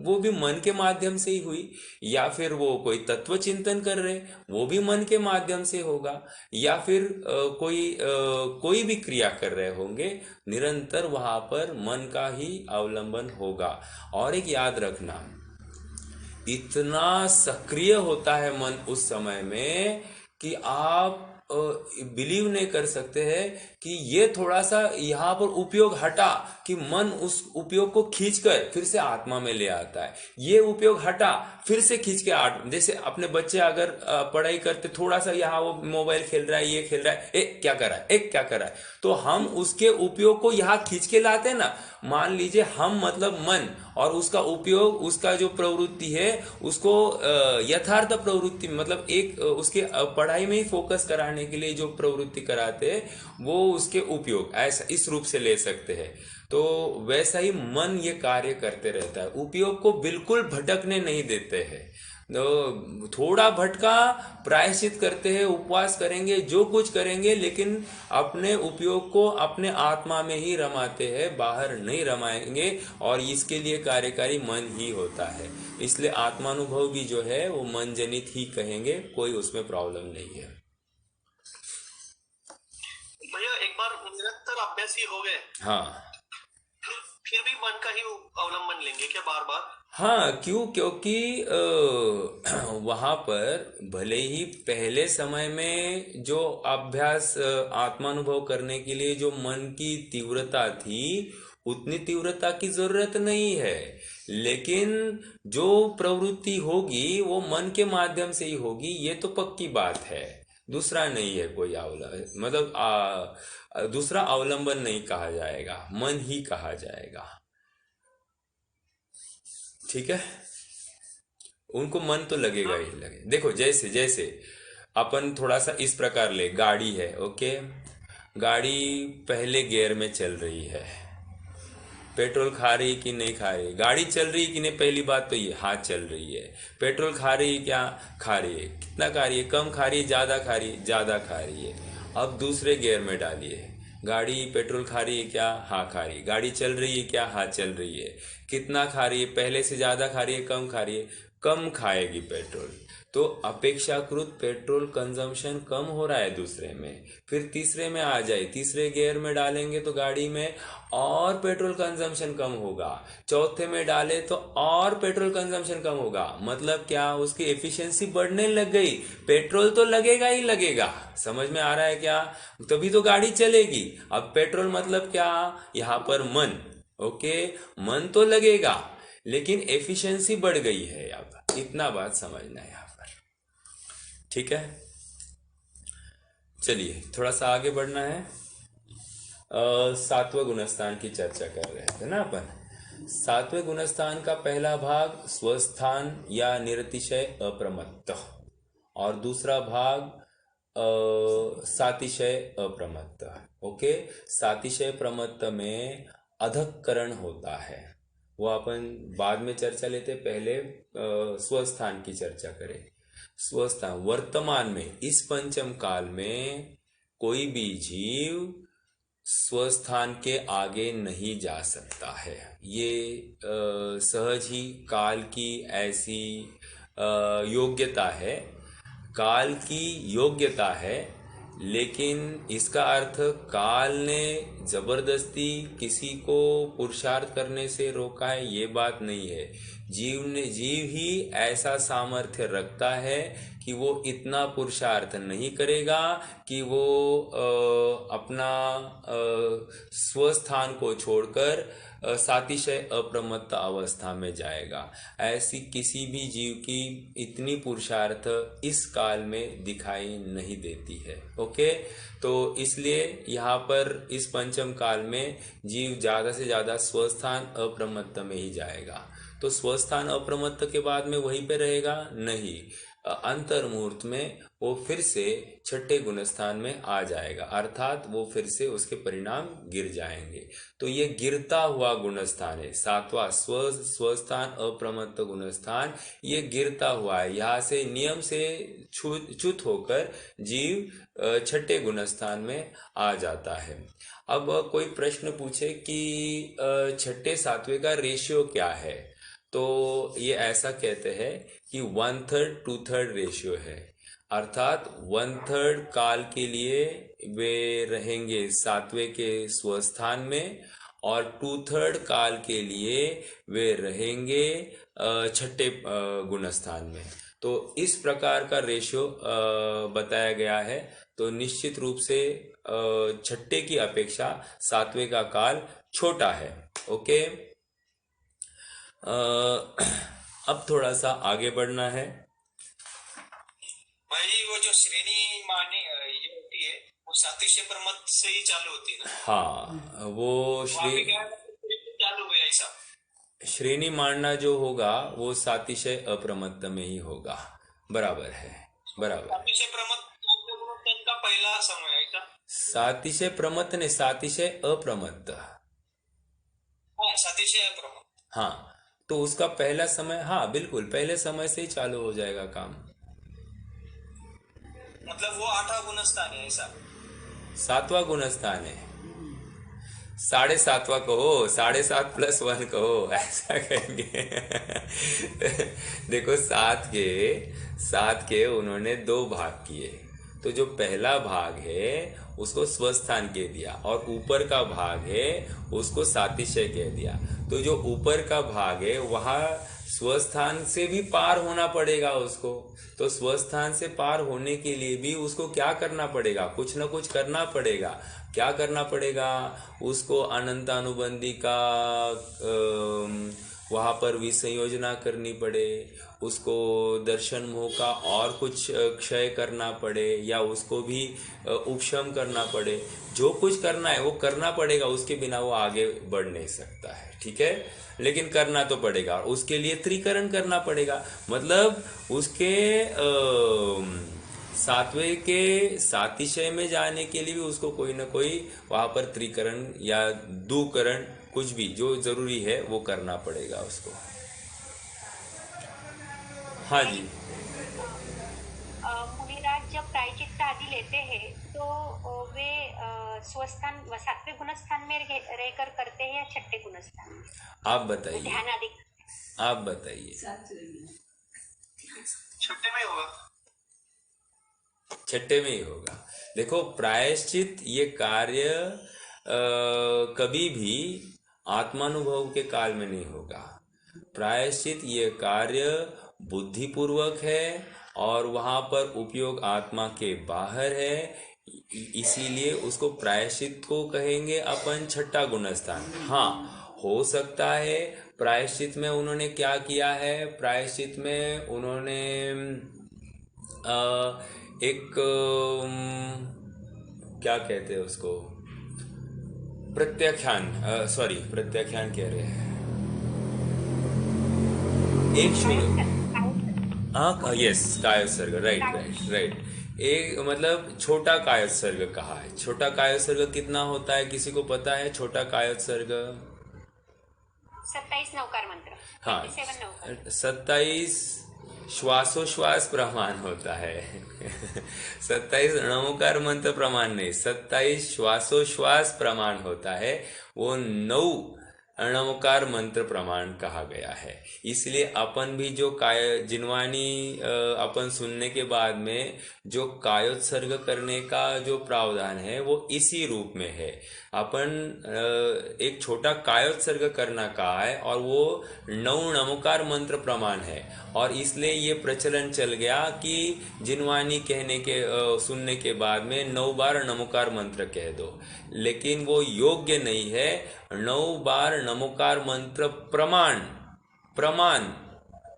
वो भी मन के माध्यम से ही हुई, या फिर वो कोई तत्व चिंतन कर रहे, वो भी मन के माध्यम से होगा, या फिर कोई भी क्रिया कर रहे होंगे, निरंतर वहां पर मन का ही अवलंबन होगा। और एक याद रखना, इतना सक्रिय होता है मन उस समय में कि आप बिलीव नहीं कर सकते हैं कि ये थोड़ा सा यहाँ पर उपयोग हटा कि मन उस उपयोग को खींचकर फिर से आत्मा में ले आता है, ये उपयोग हटा फिर से खींच के जैसे अपने बच्चे अगर पढ़ाई करते, थोड़ा सा यहाँ वो मोबाइल खेल रहा है, ये खेल रहा है, क्या कर रहा है, क्या कर रहा है, तो हम उसके उपयोग को यहाँ खींच के लाते हैं ना। मान लीजिए हम मतलब मन, और उसका उपयोग, उसका जो प्रवृत्ति है उसको यथार्थ प्रवृत्ति मतलब एक उसके पढ़ाई में ही फोकस कराने के लिए जो प्रवृत्ति कराते हैं वो उसके उपयोग ऐसा इस रूप से ले सकते हैं। तो वैसा ही मन ये कार्य करते रहता है, उपयोग को बिल्कुल भटकने नहीं देते हैं। तो थोड़ा भटका, प्रायश्चित करते हैं, उपवास करेंगे, जो कुछ करेंगे, लेकिन अपने उपयोग को अपने आत्मा में ही रमाते हैं, बाहर नहीं रमाएंगे। और इसके लिए कार्यकारी मन ही होता है, इसलिए आत्मानुभव भी जो है वो मन जनित ही कहेंगे, कोई उसमें प्रॉब्लम नहीं है। भैया एक बार निरंतर अभ्यासी हो गए, हाँ, फिर भी मन का ही अवलंबन लेंगे क्या बार बार? हाँ, क्यों? क्योंकि वहां पर भले ही पहले समय में जो अभ्यास आत्मानुभव करने के लिए जो मन की तीव्रता थी, उतनी तीव्रता की जरूरत नहीं है, लेकिन जो प्रवृत्ति होगी वो मन के माध्यम से ही होगी, ये तो पक्की बात है। दूसरा नहीं है कोई मतलब दूसरा अवलंबन नहीं कहा जाएगा, मन ही कहा जाएगा। ठीक है, उनको मन तो लगेगा ही लगे। देखो, जैसे जैसे अपन थोड़ा सा इस प्रकार ले, गाड़ी है, ओके, गाड़ी पहले गियर में चल रही है, पेट्रोल खा रही कि नहीं खा रही, गाड़ी चल रही कि नहीं, पहली बात तो ये, हाँ चल रही है। पेट्रोल खा रही क्या? खा रही है। कितना खा रही है? कम खा रही है, ज्यादा खा रही है? ज्यादा खा रही है। अब दूसरे गियर में डालिए, गाड़ी पेट्रोल खा रही है क्या? हाँ खा रही है। गाड़ी चल रही है क्या? हाँ चल रही है। कितना खा रही है? पहले से ज्यादा खा रही है, कम खा रही है? कम खाएगी पेट्रोल, तो अपेक्षाकृत पेट्रोल कंजम्पशन कम हो रहा है दूसरे में। फिर तीसरे में आ जाए, तीसरे गियर में डालेंगे तो गाड़ी में और पेट्रोल कंजम्पशन कम होगा, चौथे में डाले तो और पेट्रोल कंजम्पशन कम होगा। मतलब क्या? उसकी एफिशिएंसी बढ़ने लग गई, पेट्रोल तो लगेगा ही लगेगा। समझ में आ रहा है क्या? तभी तो गाड़ी चलेगी। अब पेट्रोल मतलब क्या? यहाँ पर मन, ओके, मन तो लगेगा लेकिन एफिशिएंसी बढ़ गई है। अब इतना बात समझना है यहाँ पर, ठीक है? चलिए थोड़ा सा आगे बढ़ना है। सातवें गुणस्थान की चर्चा कर रहे थे ना अपन। सातवें गुणस्थान का पहला भाग स्वस्थान या निरतिशय अप्रमत्त, और दूसरा भाग सातिशय अप्रमत्त। ओके, सातिशय प्रमत्त में अधःकरण होता है, वो अपन बाद में चर्चा लेते, पहले स्वस्थान की चर्चा करें। स्वस्थान वर्तमान में इस पंचम काल में कोई भी जीव स्वस्थान के आगे नहीं जा सकता है। ये सहज ही काल की ऐसी योग्यता है, काल की योग्यता है। लेकिन इसका अर्थ काल ने जबरदस्ती किसी को पुरुषार्थ करने से रोका है, ये बात नहीं है। जीव ही ऐसा सामर्थ्य रखता है कि वो इतना पुरुषार्थ नहीं करेगा कि वो अपना स्वस्थान को छोड़कर सातिशय अप्रमत्त अवस्था में जाएगा। ऐसी किसी भी जीव की इतनी पुरुषार्थ इस काल में दिखाई नहीं देती है। ओके, तो इसलिए यहाँ पर इस पंचम काल में जीव ज्यादा से ज्यादा स्वस्थान अप्रमत्त में ही जाएगा। तो स्वस्थान अप्रमत्त के बाद में वहीं पे रहेगा नहीं, अंतर मुहूर्त में वो फिर से छठे गुणस्थान में आ जाएगा, अर्थात वो फिर से उसके परिणाम गिर जाएंगे। तो ये गिरता हुआ गुणस्थान है, सातवां स्वस्थान अप्रमत्त गुणस्थान, ये गिरता हुआ है। यहाँ से नियम से च्युत होकर जीव छठे गुणस्थान में आ जाता है। अब कोई प्रश्न पूछे कि छठे सातवें का रेशियो क्या है, तो ये ऐसा कहते हैं कि 1/3 2/3 रेशियो है, अर्थात 1/3 काल के लिए वे रहेंगे सातवें के स्वस्थान में, और 2/3 काल के लिए वे रहेंगे छठे गुणस्थान में। तो इस प्रकार का रेशियो बताया गया है। तो निश्चित रूप से छठे की अपेक्षा सातवें का काल छोटा है। ओके, अब थोड़ा सा आगे बढ़ना है। भाई वो जो श्रेणी माने ये होती है वो सातिशय प्रमत्त से ही चालू होती है ना? हाँ, वो चालू हुआ ऐसा। श्रेणी मानना जो होगा वो सातिशय अप्रमत्त में ही होगा। बराबर है, बराबर। सातिशय प्रमत्त का पहला समय ऐसा। सातिशय प्रमत्त ने सातिशय अप्रमत्त, सातिशय प्रमाण। हाँ, तो उसका पहला समय, हाँ बिल्कुल पहले समय से ही चालू हो जाएगा काम। मतलब वो 8वां गुणस्थान है ऐसा। 7वां गुणस्थान है, 7.5वां कहो, 7.5 + 1 कहो, ऐसा कहेंगे। देखो, 7 के उन्होंने 2 भाग किए, तो जो पहला भाग है उसको स्वस्थान कह दिया और ऊपर का भाग है उसको सातिशय कह दिया। तो जो ऊपर का भाग है वहाँ स्वस्थान से भी पार होना पड़ेगा उसको। तो स्वस्थान से पार होने के लिए भी उसको क्या करना पड़ेगा, कुछ ना कुछ करना पड़ेगा। क्या करना पड़ेगा उसको, अनंतानुबंधी का वहाँ पर विसंयोजना करनी पड़े, उसको दर्शन मोह का और कुछ क्षय करना पड़े, या उसको भी उपशम करना पड़े। जो कुछ करना है वो करना पड़ेगा, उसके बिना वो आगे बढ़ नहीं सकता है। ठीक है, लेकिन करना तो पड़ेगा। उसके लिए त्रिकरण करना पड़ेगा, मतलब उसके 7वें के सातिशय में जाने के लिए भी उसको कोई ना कोई वहाँ पर त्रिकरण या दुकरण, कुछ भी जो जरूरी है वो करना पड़ेगा उसको। हाँ जी। मुनिराज जब प्रायश्चित्त आदि लेते हैं तो वे स्वस्थान 7वें गुणस्थान में रहकर करते हैं या 6ठे गुणस्थान में? आप बताइए, ध्यान आदि आप बताइए। 6ठे में होगा। 6ठे में ही होगा। देखो, प्रायश्चित ये कार्य कभी भी आत्मानुभव के काल में नहीं होगा। प्रायश्चित ये कार्य बुद्धिपूर्वक है और वहाँ पर उपयोग आत्मा के बाहर है, इसीलिए उसको प्रायश्चित को कहेंगे अपन 6ठा गुणस्थान। हाँ, हो सकता है प्रायश्चित में उन्होंने क्या किया है, प्रायश्चित में उन्होंने एक क्या कहते हैं उसको, प्रत्याख्यान, सॉरी प्रत्याख्यान कह रहे हैं, एक यस, कायोत्सर्ग, राइट। एक मतलब छोटा कायोत्सर्ग कहा है। छोटा कायोत्सर्ग कितना होता है, किसी को पता है? छोटा कायोत्सर्ग 27 नवकार मंत्र। हाँ, 27 नवकार। 27 श्वासोश्वास प्रमाण होता है। 27 नवकार मंत्र प्रमाण नहीं, 27 श्वासोश्वास प्रमाण होता है। वो 9 अणवकार मंत्र प्रमाण कहा गया है। इसलिए अपन भी जो जिनवानी अपन सुनने के बाद में जो कायोत्सर्ग करने का जो प्रावधान है वो इसी रूप में है। अपन एक छोटा कायोत्सर्ग करना कहा है और वो 9 नमकार मंत्र प्रमाण है, और इसलिए ये प्रचलन चल गया कि जिनवानी कहने के सुनने के बाद में 9 बार नमकार मंत्र कह दो, लेकिन वो योग्य नहीं है। 9 बार नमकार मंत्र प्रमाण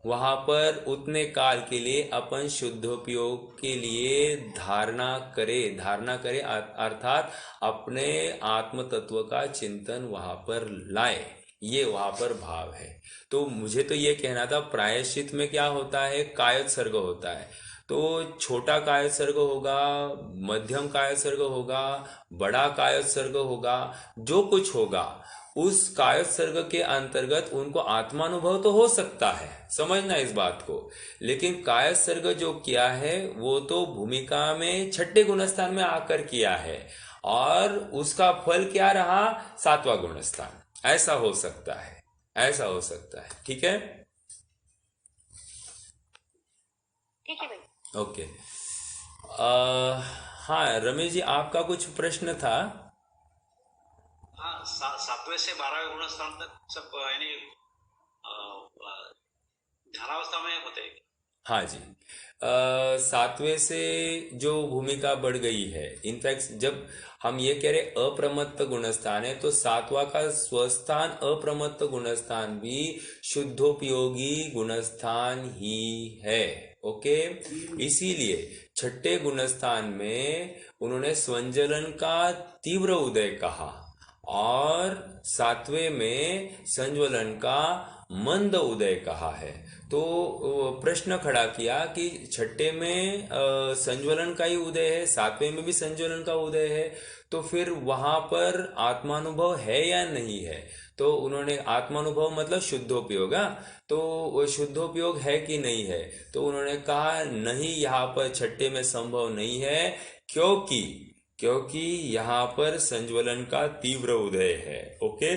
वहां पर उतने काल के लिए अपन शुद्धोपयोग के लिए धारणा करे, अर्थात अपने आत्म तत्व का चिंतन वहां पर लाए, ये वहां पर भाव है। तो मुझे तो ये कहना था, प्रायश्चित में क्या होता है, कायोत्सर्ग होता है। तो छोटा कायोत्सर्ग होगा, मध्यम कायोत्सर्ग होगा, बड़ा कायोत्सर्ग होगा, जो कुछ होगा उस कायोत्सर्ग के अंतर्गत उनको आत्मानुभव तो हो सकता है, समझना इस बात को। लेकिन कायोत्सर्ग जो किया है वो तो भूमिका में 6ठे गुणस्थान में आकर किया है, और उसका फल क्या रहा, 7वां गुणस्थान। ऐसा हो सकता है, ठीक है। ठीक है भाई। ओके। हाँ रमेश जी, आपका कुछ प्रश्न था? हाँ, 7वें से 12वें गुणस्थान तक सब यानी ध्यानावस्था में होते हैं। हाँ जी, 7वें से जो भूमिका बढ़ गई है, इनफैक्ट जब हम ये कह रहे अप्रमत्त गुणस्थान है, तो 7वां का स्वस्थान अप्रमत्त गुणस्थान भी शुद्धोपयोगी गुणस्थान ही है। ओके, इसीलिए 6ठे गुणस्थान में उन्होंने स्वंजलन का तीव्र उदय कहा, और 7वें में संज्वलन का मंद उदय कहा है। तो प्रश्न खड़ा किया कि 6ठे में संज्वलन का ही उदय है, 7वें में भी संज्वलन का उदय है, तो फिर वहां पर आत्मानुभव है या नहीं है? तो उन्होंने आत्मानुभव मतलब शुद्धोपयोग, तो वो शुद्धोपयोग है कि नहीं है, तो उन्होंने कहा नहीं, यहाँ पर छठे में संभव नहीं है, क्योंकि क्योंकि यहाँ पर संज्वलन का तीव्र उदय है। ओके,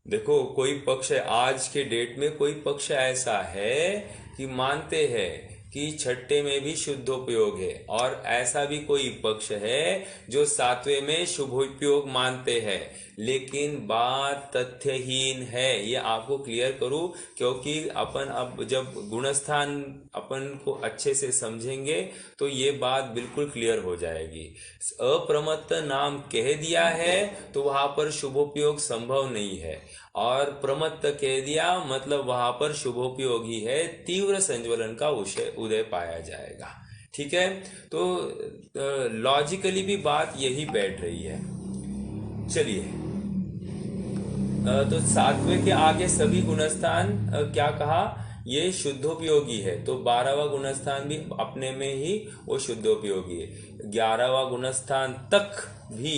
देखो कोई पक्ष है, आज के डेट में कोई पक्ष ऐसा है कि मानते हैं कि छठे में भी शुद्धोपयोग है, और ऐसा भी कोई पक्ष है जो सातवें में शुभोपयोग मानते हैं, लेकिन बात तथ्यहीन है। ये आपको क्लियर करूं, क्योंकि अपन अब जब गुणस्थान अपन को अच्छे से समझेंगे तो ये बात बिल्कुल क्लियर हो जाएगी। अप्रमत्त नाम कह दिया है तो वहां पर शुभोपयोग संभव नहीं है, और प्रमत्त कह दिया मतलब वहां पर शुभोपयोग ही है, तीव्र संज्वलन का उदय पाया जाएगा। ठीक है, तो लॉजिकली भी बात यही बैठ रही है। चलिए, तो सातवें के आगे सभी गुणस्थान क्या कहा, ये शुद्धोपयोगी है, तो 12वां गुणस्थान भी अपने में ही वो शुद्धोपयोगी है, 11वां गुणस्थान तक भी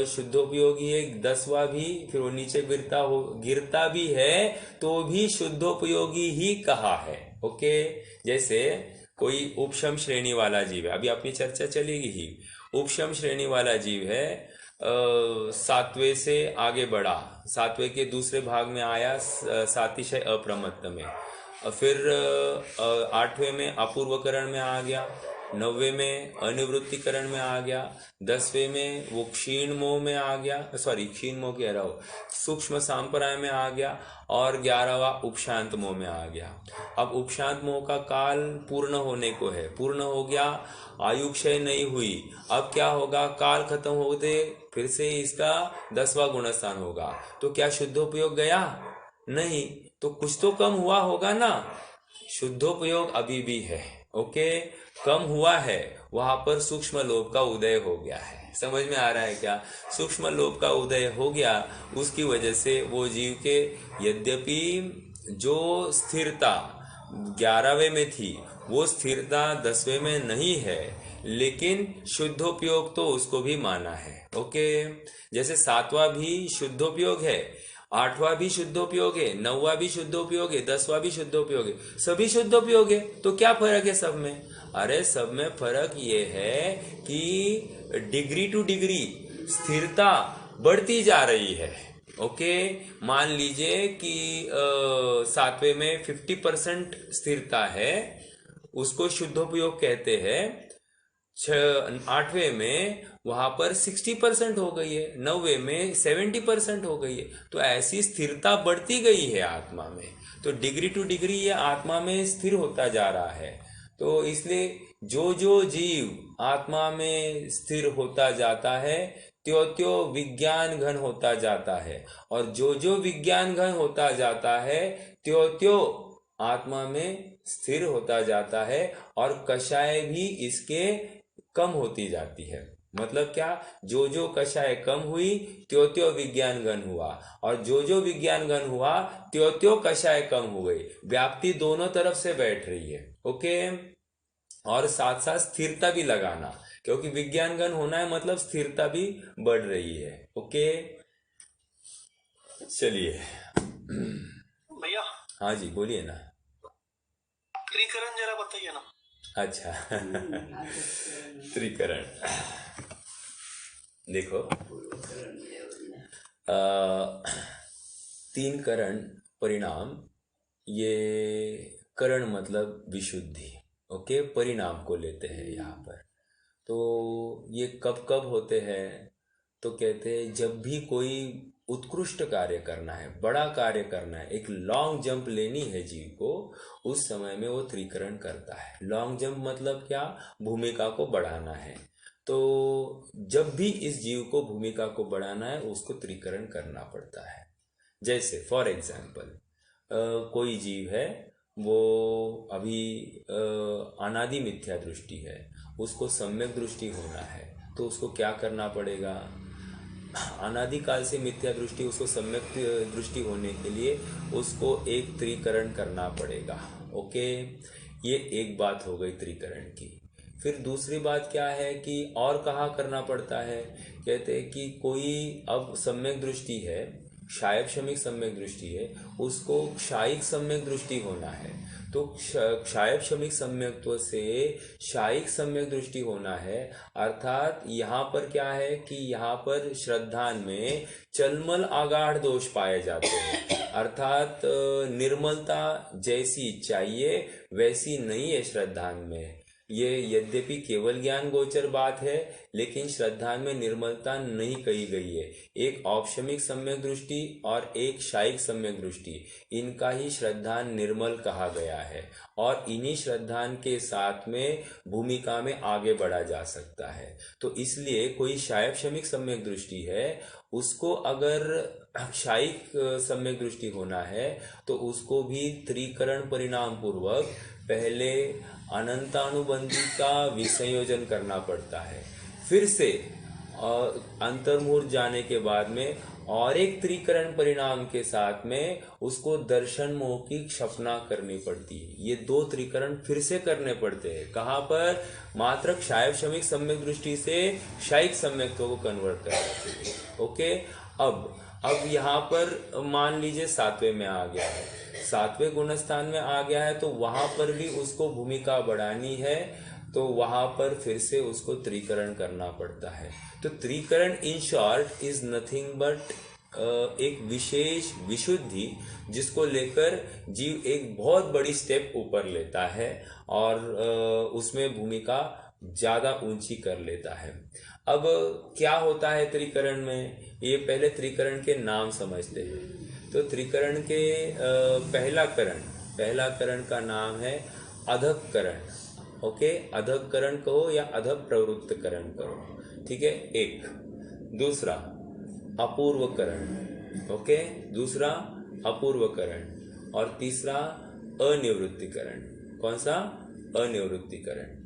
शुद्धोपयोगी है, 10वां भी, फिर वो नीचे गिरता भी है तो भी शुद्धोपयोगी ही कहा है। ओके, जैसे कोई उपशम श्रेणी वाला जीव है, अभी अपनी चर्चा चलेगी ही, उपशम श्रेणी वाला जीव है, सातवें से आगे बढ़ा, सातवें के दूसरे भाग में आया, सातिशय अप्रमत्त में, फिर आठवें में अपूर्वकरण में आ गया, 9वें में अनिवृत्तिकरण में आ गया, 10वें में वो क्षीण मोह में आ गया, क्षीण मोह कह रहा हूँ, सूक्ष्म सांपराय में आ गया, और 11वां उपशांत मोह में आ गया। अब उपशांत मोह का काल पूर्ण होने को है, पूर्ण हो गया, आयु क्षय नहीं हुई, अब क्या होगा, काल खत्म होते फिर से इसका 10वां गुणस्थान होगा, तो क्या शुद्धोपयोग गया? नहीं, तो कुछ तो कम हुआ होगा ना, शुद्धोपयोग अभी भी है। ओके, कम हुआ है, वहां पर सूक्ष्म लोभ का उदय हो गया है। समझ में आ रहा है क्या? सूक्ष्म लोभ का उदय हो गया, उसकी वजह से वो जीव के यद्यपि जो स्थिरता 11वें में थी वो स्थिरता 10वें में नहीं है, लेकिन शुद्धोपयोग तो उसको भी माना है। ओके, जैसे 7वां भी शुद्धोपयोग है, 8वां भी शुद्धोपयोग है, 9वां भी शुद्धोपयोग है, 10वां भी शुद्धोपयोग है, सभी शुद्धोपयोग है, तो क्या फर्क है सब में? अरे सब में फर्क ये है कि डिग्री टू डिग्री स्थिरता बढ़ती जा रही है। ओके, मान लीजिए कि 7वें में 50% स्थिरता है, उसको शुद्धोपयोग कहते हैं, 8वें में वहां पर 60% हो गई है, 9वें में 70% हो गई है, तो ऐसी स्थिरता बढ़ती गई है आत्मा में, तो डिग्री टू डिग्री ये आत्मा में स्थिर होता जा रहा है। तो इसलिए जो जो जीव आत्मा में स्थिर होता जाता है त्यो त्यो विज्ञान घन होता जाता है, और जो जो विज्ञान घन होता जाता है त्यो त्यो आत्मा में स्थिर होता जाता है, और कषाय भी इसके कम होती जाती है। मतलब क्या, जो जो कषाय कम हुई त्यो त्यो विज्ञान घन हुआ, और जो जो विज्ञान घन हुआ त्यो त्यो कषाय कम हो गई, व्याप्ति दोनों तरफ से बैठ रही है। ओके, और साथ साथ स्थिरता भी लगाना, क्योंकि विज्ञान घन होना है मतलब स्थिरता भी बढ़ रही है। ओके, चलिए भैया। हाँ जी, बोलिए ना। त्रिकरण जरा बताइए ना। अच्छा त्रिकरण, देखो 3 करण परिणाम, ये करण मतलब विशुद्धि। ओके, परिणाम को लेते हैं यहाँ पर, तो ये कब कब होते हैं, तो कहते हैं जब भी कोई उत्कृष्ट कार्य करना है, बड़ा कार्य करना है, एक लॉन्ग जंप लेनी है जीव को, उस समय में वो त्रिकरण करता है। लॉन्ग जंप मतलब क्या, भूमिका को बढ़ाना है, तो जब भी इस जीव को भूमिका को बढ़ाना है उसको त्रिकरण करना पड़ता है। जैसे फॉर एग्जाम्पल कोई जीव है, वो अभी अनादि मिथ्या दृष्टि है, उसको सम्यक दृष्टि होना है, तो उसको क्या करना पड़ेगा, अनादि काल से मिथ्या दृष्टि, उसको सम्यक दृष्टि होने के लिए उसको एक त्रिकरण करना पड़ेगा। ओके, ये एक बात हो गई त्रिकरण की। फिर दूसरी बात क्या है कि और कहाँ करना पड़ता है, कहते हैं कि कोई अब सम्यक दृष्टि है, क्षायक शमिक सम्यक दृष्टि है उसको क्षायिक सम्यक दृष्टि होना है। तो क्षायक शमिक सम्यक्त्व से क्षायिक सम्यक दृष्टि होना है। अर्थात यहाँ पर क्या है कि यहाँ पर श्रद्धान में चलमल आगाढ़ दोष पाए जाते हैं। अर्थात निर्मलता जैसी चाहिए वैसी नहीं है श्रद्धान में। ये यद्यपि केवल ज्ञान गोचर बात है, लेकिन श्रद्धान में निर्मलता नहीं कही गई है। एक औपशमिक सम्यक दृष्टि और एक क्षायिक सम्यक दृष्टि, इनका ही श्रद्धान निर्मल कहा गया है और इन्हीं श्रद्धान के साथ में भूमिका में आगे बढ़ा जा सकता है। तो इसलिए कोई क्षायक शमिक सम्यक दृष्टि है, उसको अगर क्षायिक सम्यक दृष्टि होना है तो उसको भी त्रिकरण परिणाम पूर्वक पहले अनंतानुबंधी का विसंयोजन करना पड़ता है। फिर से अंतर्मुहूर्त जाने के बाद में और एक त्रिकरण परिणाम के साथ में उसको दर्शन मोह की क्षपना करनी पड़ती है। ये दो त्रिकरण फिर से करने पड़ते हैं। कहाँ पर? मात्र क्षायक शमिक सम्यक दृष्टि से क्षायिक सम्यक्त्व को कन्वर्ट करना। ओके, अब यहाँ पर मान लीजिए सातवें में आ गया है, सातवें गुणस्थान में आ गया है, तो वहां पर भी उसको भूमिका बढ़ानी है, तो वहां पर फिर से उसको त्रिकरण करना पड़ता है। तो त्रिकरण in short is nothing but एक विशेष विशुद्धि जिसको लेकर जीव एक बहुत बड़ी स्टेप ऊपर लेता है और उसमें भूमिका ज्यादा ऊंची कर लेता है। अब क्या होता है त्रिकरण में, ये पहले त्रिकरण के नाम समझते हैं। तो त्रिकरण के पहला करण का नाम है अधक करण। ओके, अधक करण कहो या अधक प्रवृत्त करण कहो, ठीक है। एक दूसरा अपूर्व करण, ओके, दूसरा अपूर्व करण और तीसरा अनिवृत्तिकरण। कौन सा? अनिवृत्तिकरण।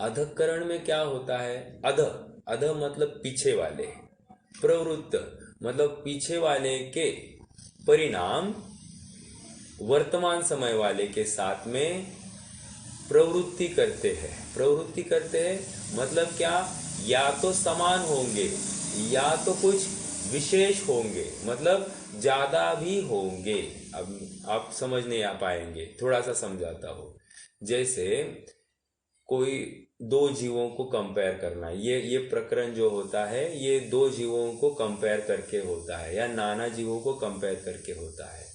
अधकरण में क्या होता है? अध मतलब पीछे वाले, प्रवृत्त मतलब पीछे वाले के परिणाम वर्तमान समय वाले के साथ में प्रवृत्ति करते हैं मतलब क्या? या तो समान होंगे या तो कुछ विशेष होंगे, मतलब ज्यादा भी होंगे। अब आप समझ नहीं आ पाएंगे, थोड़ा सा समझाता हूं। जैसे कोई दो जीवों को कंपेयर करना, ये प्रकरण जो होता है ये दो जीवों को कंपेयर करके होता है या नाना जीवों को कंपेयर करके होता है।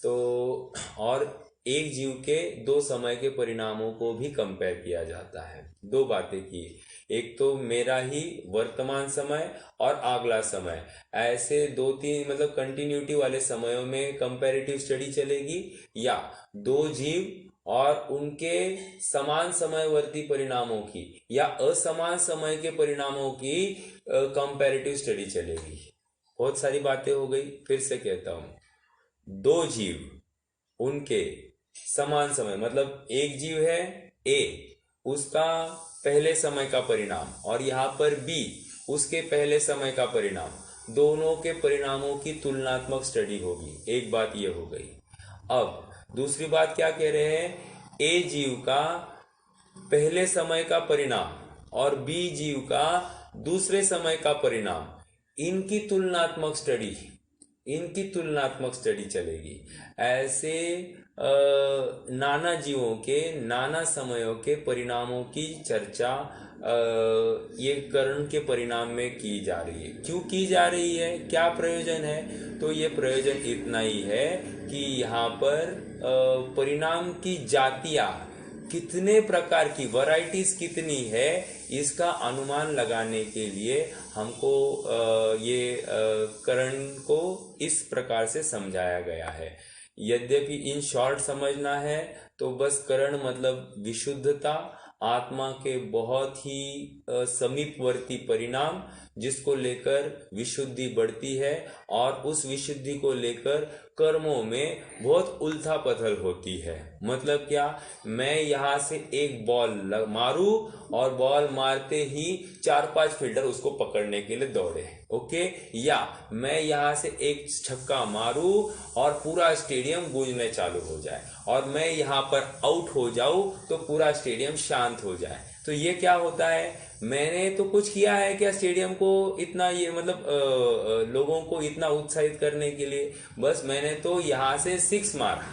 तो और एक जीव के दो समय के परिणामों को भी कंपेयर किया जाता है। दो बातें की, एक तो मेरा ही वर्तमान समय और अगला समय, ऐसे दो तीन मतलब कंटिन्यूटी वाले समयों में कंपैरेटिव स्टडी चलेगी, या दो जीव और उनके समान समयवर्ती परिणामों की या असमान समय के परिणामों की कंपैरेटिव स्टडी चलेगी। बहुत सारी बातें हो गई, फिर से कहता हूं। दो जीव, उनके समान समय मतलब एक जीव है ए, उसका पहले समय का परिणाम, और यहाँ पर बी उसके पहले समय का परिणाम, दोनों के परिणामों की तुलनात्मक स्टडी होगी। एक बात ये हो गई। अब दूसरी बात क्या कह रहे हैं? ए जीव का पहले समय का परिणाम और बी जीव का दूसरे समय का परिणाम, इनकी तुलनात्मक स्टडी चलेगी। ऐसे नाना जीवों के नाना समयों के परिणामों की चर्चा ये करण के परिणाम में की जा रही है। क्यों की जा रही है? क्या प्रयोजन है? तो ये प्रयोजन इतना ही है कि यहाँ पर परिणाम की जातियां कितने प्रकार की, वैरायटीज कितनी है, इसका अनुमान लगाने के लिए हमको ये करण को इस प्रकार से समझाया गया है। यद्यपि इन शॉर्ट समझना है तो बस करण मतलब विशुद्धता, आत्मा के बहुत ही समीपवर्ती परिणाम जिसको लेकर विशुद्धि बढ़ती है, और उस विशुद्धि को लेकर कर्मों में बहुत उलथा पथल होती है। मतलब क्या? मैं यहाँ से एक बॉल मारूं और बॉल मारते ही 4-5 फील्डर उसको पकड़ने के लिए दौड़े, ओके, या मैं यहाँ से एक छक्का मारूं और पूरा स्टेडियम गूंजने चालू हो जाए, और मैं यहाँ पर आउट हो जाऊं तो पूरा स्टेडियम शांत हो जाए। तो ये क्या होता है, मैंने तो कुछ किया है क्या स्टेडियम को इतना, ये मतलब लोगों को इतना उत्साहित करने के लिए, बस मैंने तो यहाँ से 6 मारा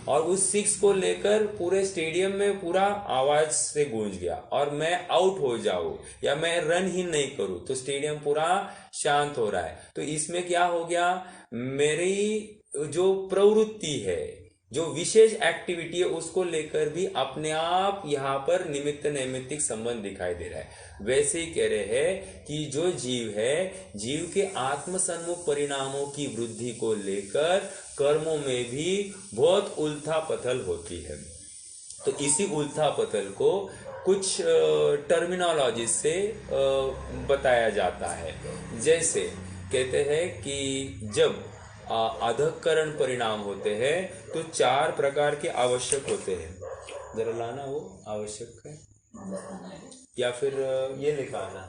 और उस 6 को लेकर पूरे स्टेडियम में पूरा आवाज से गूंज गया और मैं आउट हो जाऊं या मैं रन ही नहीं करूं तो स्टेडियम पूरा शांत हो रहा है। तो इसमें क्या हो गया, मेरी जो प्रवृत्ति है, जो विशेष एक्टिविटी है, उसको लेकर भी अपने आप यहाँ पर निमित्त नैमित्तिक संबंध दिखाई दे रहा है। वैसे ही कह रहे हैं कि जो जीव है, जीव के आत्म सन्मुख परिणामों की वृद्धि को लेकर कर्मों में भी बहुत उलथा पथल होती है। तो इसी उलथा पथल को कुछ टर्मिनोलॉजी से बताया जाता है। जैसे कहते हैं कि जब अधःकरण परिणाम होते हैं तो 4 प्रकार के आवश्यक होते हैं। जरा लाना वो आवश्यक है या फिर ये लिखा आना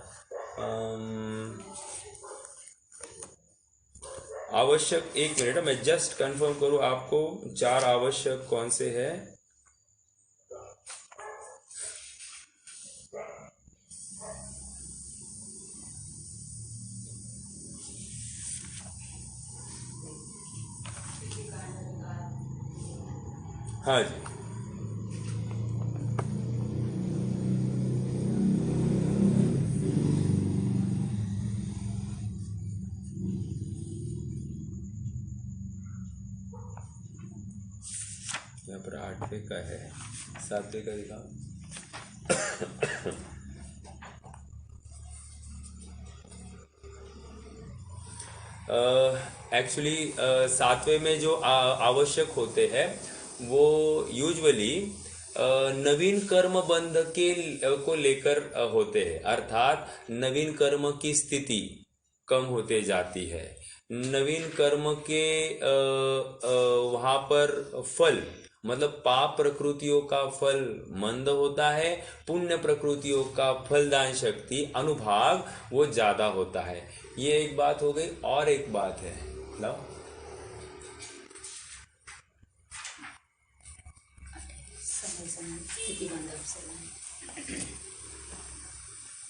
आवश्यक। 1 मिनट, मैं जस्ट कंफर्म करूं आपको 4 आवश्यक कौन से हैं। हाँ जी, यहाँ पर 8वें का है, 7वें का दिखाओ। एक्चुअली 7वें में जो आवश्यक होते हैं वो यूजुअली नवीन कर्म बंध के को लेकर होते हैं, अर्थात नवीन कर्म की स्थिति कम होते जाती है, नवीन कर्म के वहाँ पर फल, मतलब पाप प्रकृतियों का फल मंद होता है, पुण्य प्रकृतियों का फलदान शक्ति अनुभाग वो ज्यादा होता है। ये एक बात हो गई। और एक बात है, लाओ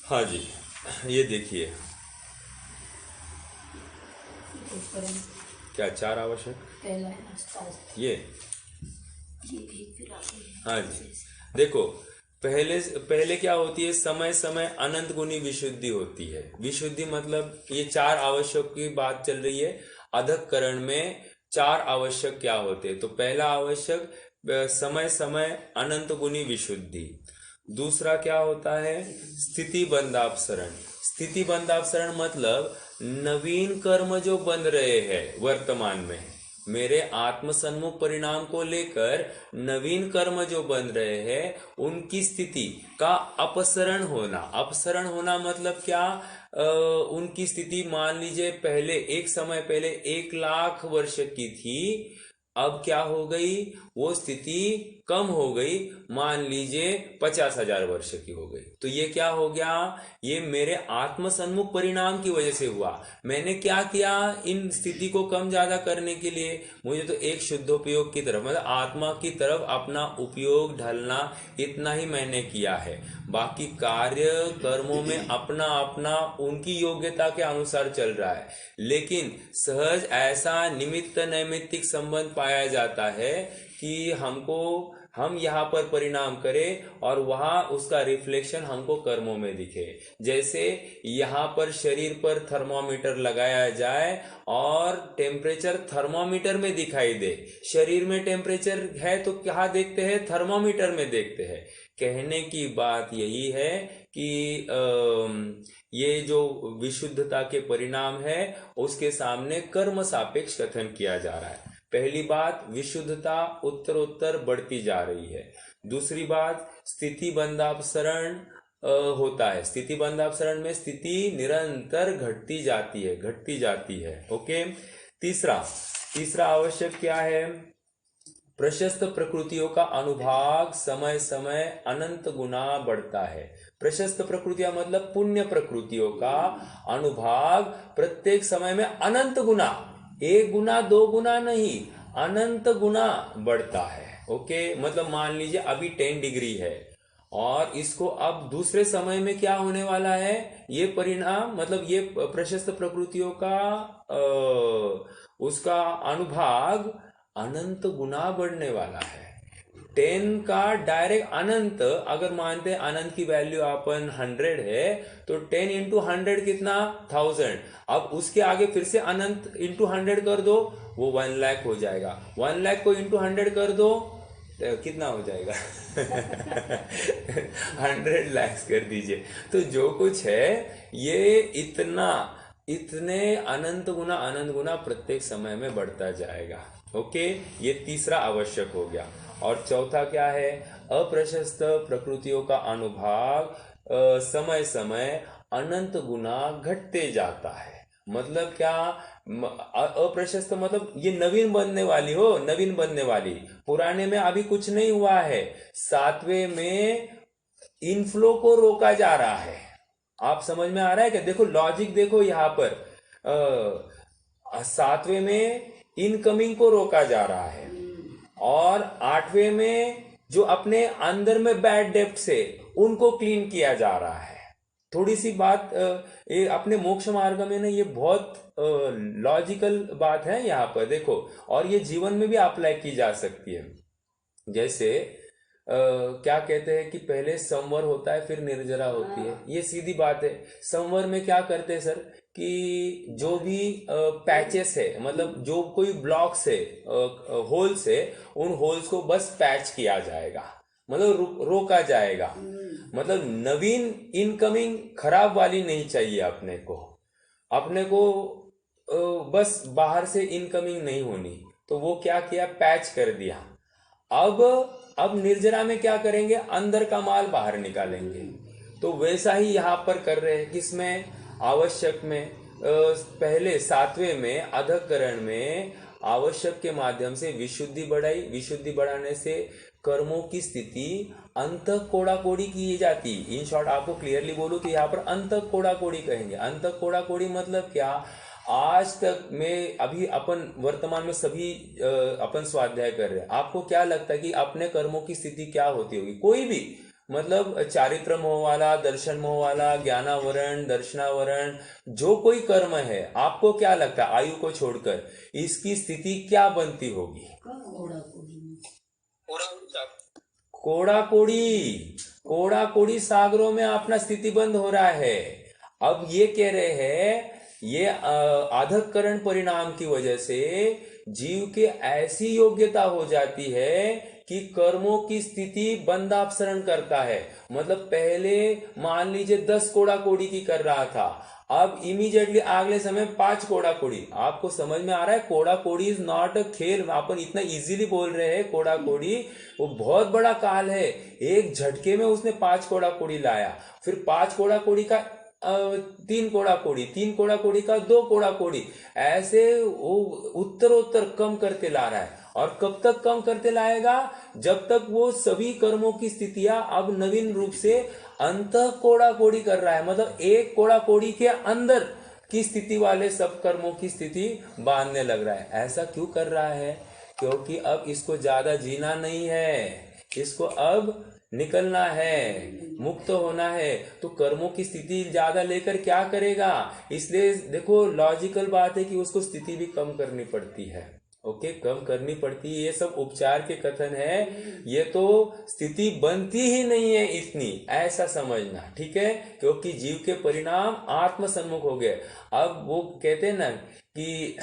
हाँ जी, ये देखिए क्या 4 आवश्यक ये हाँ जी, देखो पहले क्या होती है, समय समय अनंत गुनी विशुद्धि होती है। विशुद्धि मतलब ये 4 आवश्यक की बात चल रही है। अधःकरण में 4 आवश्यक क्या होते हैं, तो पहला आवश्यक समय समय अनंत गुनी विशुद्धि। दूसरा क्या होता है, स्थिति बंधापसरण। स्थिति बंधापसरण मतलब नवीन कर्म जो बन रहे हैं वर्तमान में, मेरे आत्म सन्मुख परिणाम को लेकर नवीन कर्म जो बन रहे हैं उनकी स्थिति का अपसरण होना। अपसरण होना मतलब क्या, उनकी स्थिति मान लीजिए पहले एक समय पहले 1 लाख वर्ष की थी, अब क्या हो गई, वो स्थिति कम हो गई, मान लीजिए 50,000 वर्ष की हो गई। तो ये क्या हो गया, ये मेरे आत्म सन्मुख परिणाम की वजह से हुआ। मैंने क्या किया, इन स्थिति को कम ज्यादा करने के लिए मुझे तो एक शुद्धोपयोग की तरफ, मतलब आत्मा की तरफ अपना उपयोग ढलना, इतना ही मैंने किया है। बाकी कार्य कर्मों में अपना अपना उनकी योग्यता के अनुसार चल रहा है। लेकिन सहज ऐसा निमित्त नैमित्तिक संबंध पाया जाता है कि हम यहाँ पर परिणाम करें और वहां उसका रिफ्लेक्शन हमको कर्मों में दिखे। जैसे यहाँ पर शरीर पर थर्मोमीटर लगाया जाए और टेम्परेचर थर्मोमीटर में दिखाई दे। शरीर में टेम्परेचर है तो क्या देखते हैं, थर्मोमीटर में देखते हैं। कहने की बात यही है कि ये जो विशुद्धता के परिणाम है उसके सामने कर्म सापेक्ष कथन किया जा रहा है। पहली बात, विशुद्धता उत्तरोत्तर बढ़ती जा रही है। दूसरी बात, स्थिति बंधापसरण होता है। स्थिति बंधापसरण में स्थिति निरंतर घटती जाती है। ओके। तीसरा आवश्यक क्या है, प्रशस्त प्रकृतियों का अनुभाग समय समय अनंत गुना बढ़ता है। प्रशस्त प्रकृतियां मतलब पुण्य प्रकृतियों का अनुभाग प्रत्येक समय में अनंत गुना, 1 गुना 2 गुना नहीं, अनंत गुना बढ़ता है। ओके, मतलब मान लीजिए अभी 10 डिग्री है और इसको अब दूसरे समय में क्या होने वाला है, ये परिणाम मतलब ये प्रशस्त प्रकृतियों का उसका अनुभाग अनंत गुना बढ़ने वाला है। 10 का डायरेक्ट अनंत, अगर मानते हैं अनंत की वैल्यू अपन 100 है तो 10 इंटू 100 कितना 1000। अब उसके आगे फिर से अनंत इंटू 100 कर दो, वो 1 लाख हो जाएगा। 1 लाख को इंटू 100 कर दो तो कितना हो जाएगा 100 लाख कर दीजिए। तो जो कुछ है ये इतने अनंत गुना प्रत्येक समय में बढ़ता जाएगा। ओके, ये तीसरा आवश्यक हो गया। और चौथा क्या है, अप्रशस्त प्रकृतियों का अनुभाग समय समय अनंत गुना घटते जाता है। मतलब क्या, अप्रशस्त मतलब ये नवीन बनने वाली, पुराने में अभी कुछ नहीं हुआ है। सातवें में इनफ्लो को रोका जा रहा है। आप समझ में आ रहा है क्या? देखो लॉजिक देखो यहाँ पर, सातवें में इनकमिंग को रोका जा रहा है और आठवें में जो अपने अंदर में बैड डेप्ट से उनको क्लीन किया जा रहा है। थोड़ी सी बात ये अपने मोक्ष मार्ग में ना, ये बहुत लॉजिकल बात है यहाँ पर देखो, और ये जीवन में भी अप्लाई की जा सकती है। जैसे क्या कहते हैं कि पहले संवर होता है फिर निर्जरा होती है, ये सीधी बात है। संवर में क्या करते हैं सर कि जो भी पैचेस है, मतलब जो कोई ब्लॉक्स है, होल्स है, उन होल्स को बस पैच किया जाएगा, मतलब रोका जाएगा। मतलब नवीन इनकमिंग खराब वाली नहीं चाहिए अपने को बस बाहर से इनकमिंग नहीं होनी। तो वो क्या किया, पैच कर दिया। अब निर्जरा में क्या करेंगे, अंदर का माल बाहर निकालेंगे। तो वैसा ही यहाँ पर कर रहे हैं। किसमें, आवश्यक में। पहले सातवें में अधःकरण में आवश्यक के माध्यम से विशुद्धि बढ़ाई, विशुद्धि बढ़ाने से कर्मों की स्थिति अंतः कोड़ा कोड़ी की जाती। इन शॉर्ट आपको क्लियरली बोलूं तो यहाँ पर अंतः कोड़ा कोड़ी कहेंगे। अंतः कोड़ा कोड़ी मतलब क्या, आज तक में अभी अपन वर्तमान में सभी अपन स्वाध्याय कर रहे हैं। आपको क्या लगता है कि अपने कर्मों की स्थिति क्या होती होगी? कोई भी मतलब चारित्र मोह वाला, दर्शन मोह वाला, ज्ञानावरण, दर्शनावरण, जो कोई कर्म है, आपको क्या लगता है आयु को छोड़कर इसकी स्थिति क्या बनती होगी? कोड़ा कोड़ी सागरों में अपना स्थिति बंद हो रहा है। अब ये कह रहे हैं, ये अधःकरण परिणाम की वजह से जीव के ऐसी योग्यता हो जाती है कि कर्मों की स्थिति बंदापसरण करता है। मतलब पहले मान लीजिए 10 कोड़ा कोड़ी की कर रहा था, अब इमीडिएटली अगले समय 5 कोड़ा कोड़ी। आपको समझ में आ रहा है, कोड़ा कोड़ी इज नॉट अ खेल। अपन इतना इजीली बोल रहे हैं कोड़ा कोड़ी, वो बहुत बड़ा काल है। एक झटके में उसने 5 कोड़ा कोड़ी लाया, फिर 5 कोड़ा कोड़ी का 3 कोड़ा कोड़ी, 3 कोड़ा कोड़ी का 2 कोड़ा कोड़ी, ऐसे वो उत्तरोत्तर कम करते ला रहा है। और कब तक कम करते लाएगा? जब तक वो सभी कर्मों की स्थितियां अब नवीन रूप से अंतः कोड़ा कोड़ी कर रहा है। मतलब एक कोड़ा कोड़ी के अंदर की स्थिति वाले सब कर्मों की स्थिति बांधने लग रहा है। ऐसा क्यों कर रहा है? क्योंकि अब इसको ज्यादा जीना नहीं है, इसको अब निकलना है, मुक्त होना है। तो कर्मों की स्थिति ज्यादा लेकर क्या करेगा? इसलिए देखो लॉजिकल बात है कि उसको स्थिति भी कम करनी पड़ती है। ओके, कम करनी पड़ती है। ये सब उपचार के कथन है, ये तो स्थिति बनती ही नहीं है इतनी, ऐसा समझना, ठीक है? क्योंकि जीव के परिणाम आत्म सम्मुख हो गए। अब वो कहते हैं ना कि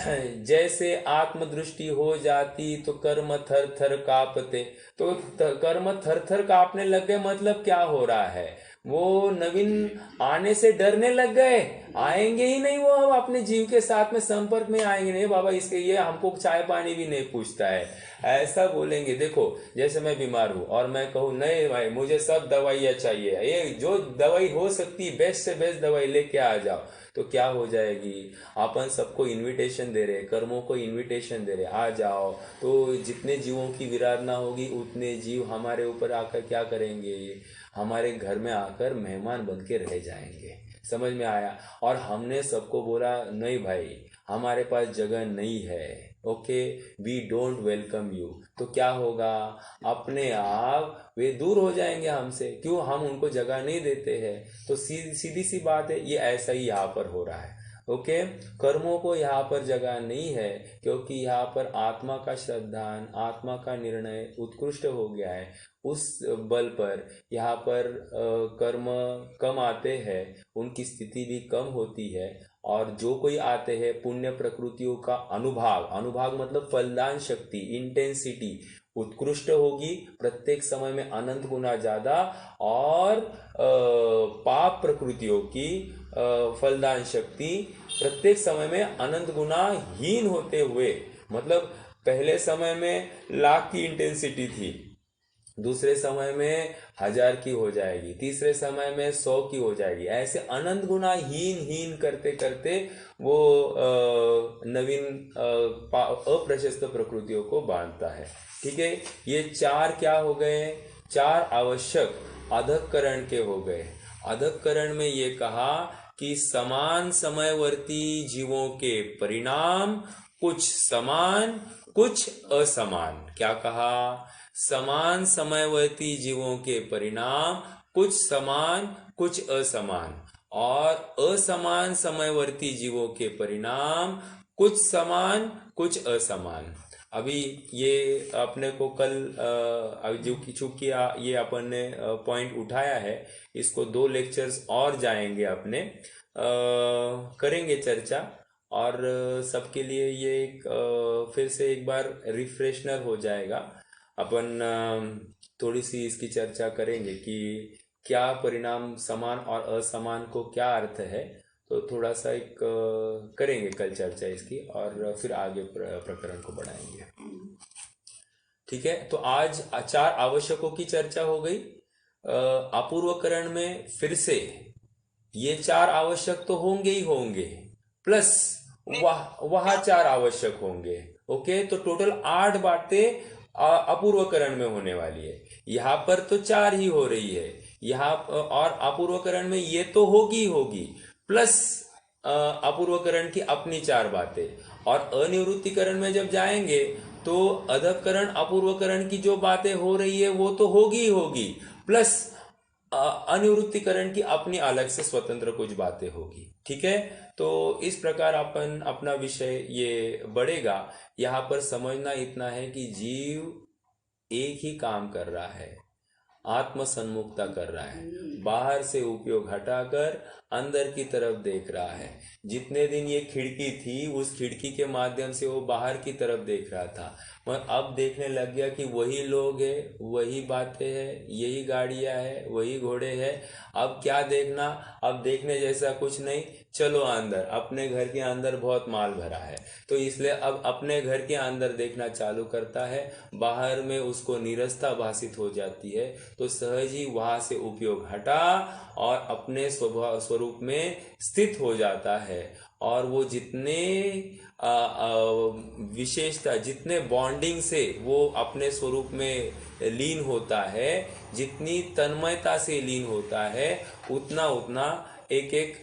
जैसे आत्मदृष्टि हो जाती तो कर्म थर थर कांपते। तो कर्म थर थर कांपने लग गए, मतलब क्या हो रहा है? वो नवीन आने से डरने लग गए, आएंगे ही नहीं। वो अब अपने जीव के साथ में संपर्क में आएंगे नहीं। बाबा इसके ये हमको चाय पानी भी नहीं पूछता है, ऐसा बोलेंगे। देखो जैसे मैं बीमार हूं और मैं कहूँ नहीं भाई मुझे सब दवाइयाँ चाहिए, ये जो दवाई हो सकती है बेस्ट से बेस्ट दवाई लेके आ जाओ, तो क्या हो जाएगी? अपन सबको इनविटेशन दे रहे, कर्मों को इनविटेशन दे रहे, आ जाओ। तो जितने जीवों की विराधना होगी उतने जीव हमारे ऊपर आकर क्या करेंगे? हमारे घर में आकर मेहमान बन के रह जाएंगे। समझ में आया? और हमने सबको बोला नहीं भाई हमारे पास जगह नहीं है, okay, we don't welcome you, तो क्या होगा, अपने आप वे दूर हो जाएंगे हमसे, क्यों, हम उनको जगह नहीं देते हैं। तो सीधी सी बात है, ये ऐसा ही यहाँ पर हो रहा है। ओके, कर्मों को यहाँ पर जगह नहीं है, क्योंकि यहाँ पर आत्मा का श्रद्धान, आत्मा का निर्णय उत्कृष्ट हो गया है। उस बल पर यहाँ पर कर्म कम आते हैं, उनकी स्थिति भी कम होती है, और जो कोई आते हैं पुण्य प्रकृतियों का अनुभाग मतलब फलदान शक्ति, इंटेंसिटी उत्कृष्ट होगी, प्रत्येक समय में अनंत गुना ज्यादा, और पाप प्रकृतियों की फलदान शक्ति प्रत्येक समय में अनंत गुना हीन होते हुए, मतलब पहले समय में लाख की इंटेंसिटी थी, दूसरे समय में 1000 की हो जाएगी, तीसरे समय में 100 की हो जाएगी, ऐसे अनंत गुना हीन करते करते वो नवीन अप्रशस्त प्रकृतियों को बांधता है। ठीक है, ये 4 क्या हो गए, 4 आवश्यक अधःकरण के हो गए। अधःकरण में ये कहा कि समान समयवर्ती जीवों के परिणाम कुछ समान कुछ असमान। क्या कहा, समान समयवर्ती जीवों के परिणाम कुछ समान कुछ असमान, और असमान समयवर्ती जीवों के परिणाम कुछ समान कुछ असमान। अभी ये अपने को कल जो चूंकि ये अपन ने पॉइंट उठाया है, इसको 2 लेक्चर्स और जाएंगे अपने, करेंगे चर्चा, और सबके लिए ये एक फिर से एक बार रिफ्रेशनर हो जाएगा। अपन थोड़ी सी इसकी चर्चा करेंगे कि क्या परिणाम समान और असमान को क्या अर्थ है, तो थोड़ा सा एक करेंगे कल चर्चा इसकी, और फिर आगे प्रकरण को बढ़ाएंगे। ठीक है, तो आज 4 आवश्यकों की चर्चा हो गई। अपूर्वकरण में फिर से ये 4 आवश्यक तो होंगे ही होंगे, प्लस वह 4 आवश्यक होंगे। ओके, तो टोटल 8 बातें अपूर्वकरण में होने वाली है। यहाँ पर तो 4 ही हो रही है यहाँ, और अपूर्वकरण में ये तो होगी, प्लस अपूर्वकरण की अपनी 4 बातें, और अनिवृत्तिकरण में जब जाएंगे तो अधःकरण अपूर्वकरण की जो बातें हो रही है वो तो होगी, प्लस अनिवृत्तिकरण की अपनी अलग से स्वतंत्र कुछ बातें होगी। ठीक है, तो इस प्रकार अपन अपना विषय ये बढ़ेगा। यहाँ पर समझना इतना है कि जीव एक ही काम कर रहा है, आत्म सन्मुखता कर रहा है, बाहर से उपयोग हटाकर अंदर की तरफ देख रहा है। जितने दिन ये खिड़की थी, उस खिड़की के माध्यम से वो बाहर की तरफ देख रहा था, मगर अब देखने लग गया कि वही लोग हैं, वही बातें हैं, यही गाड़ियां हैं, वही घोड़े हैं। अब क्या देखना, अब देखने जैसा कुछ नहीं, चलो अंदर, अपने घर के अंदर बहुत माल भरा है, तो इसलिए अब अपने घर के अंदर देखना चालू करता है, बाहर में उसको नीरसता भासित हो जाती है, तो सहज ही वहां से उपयोग हटा और अपने स्वरूप में स्थित हो जाता है। और वो जितने विशेषता, जितने बॉन्डिंग से वो अपने स्वरूप में लीन होता है, जितनी तन्मयता से लीन होता है, उतना एक एक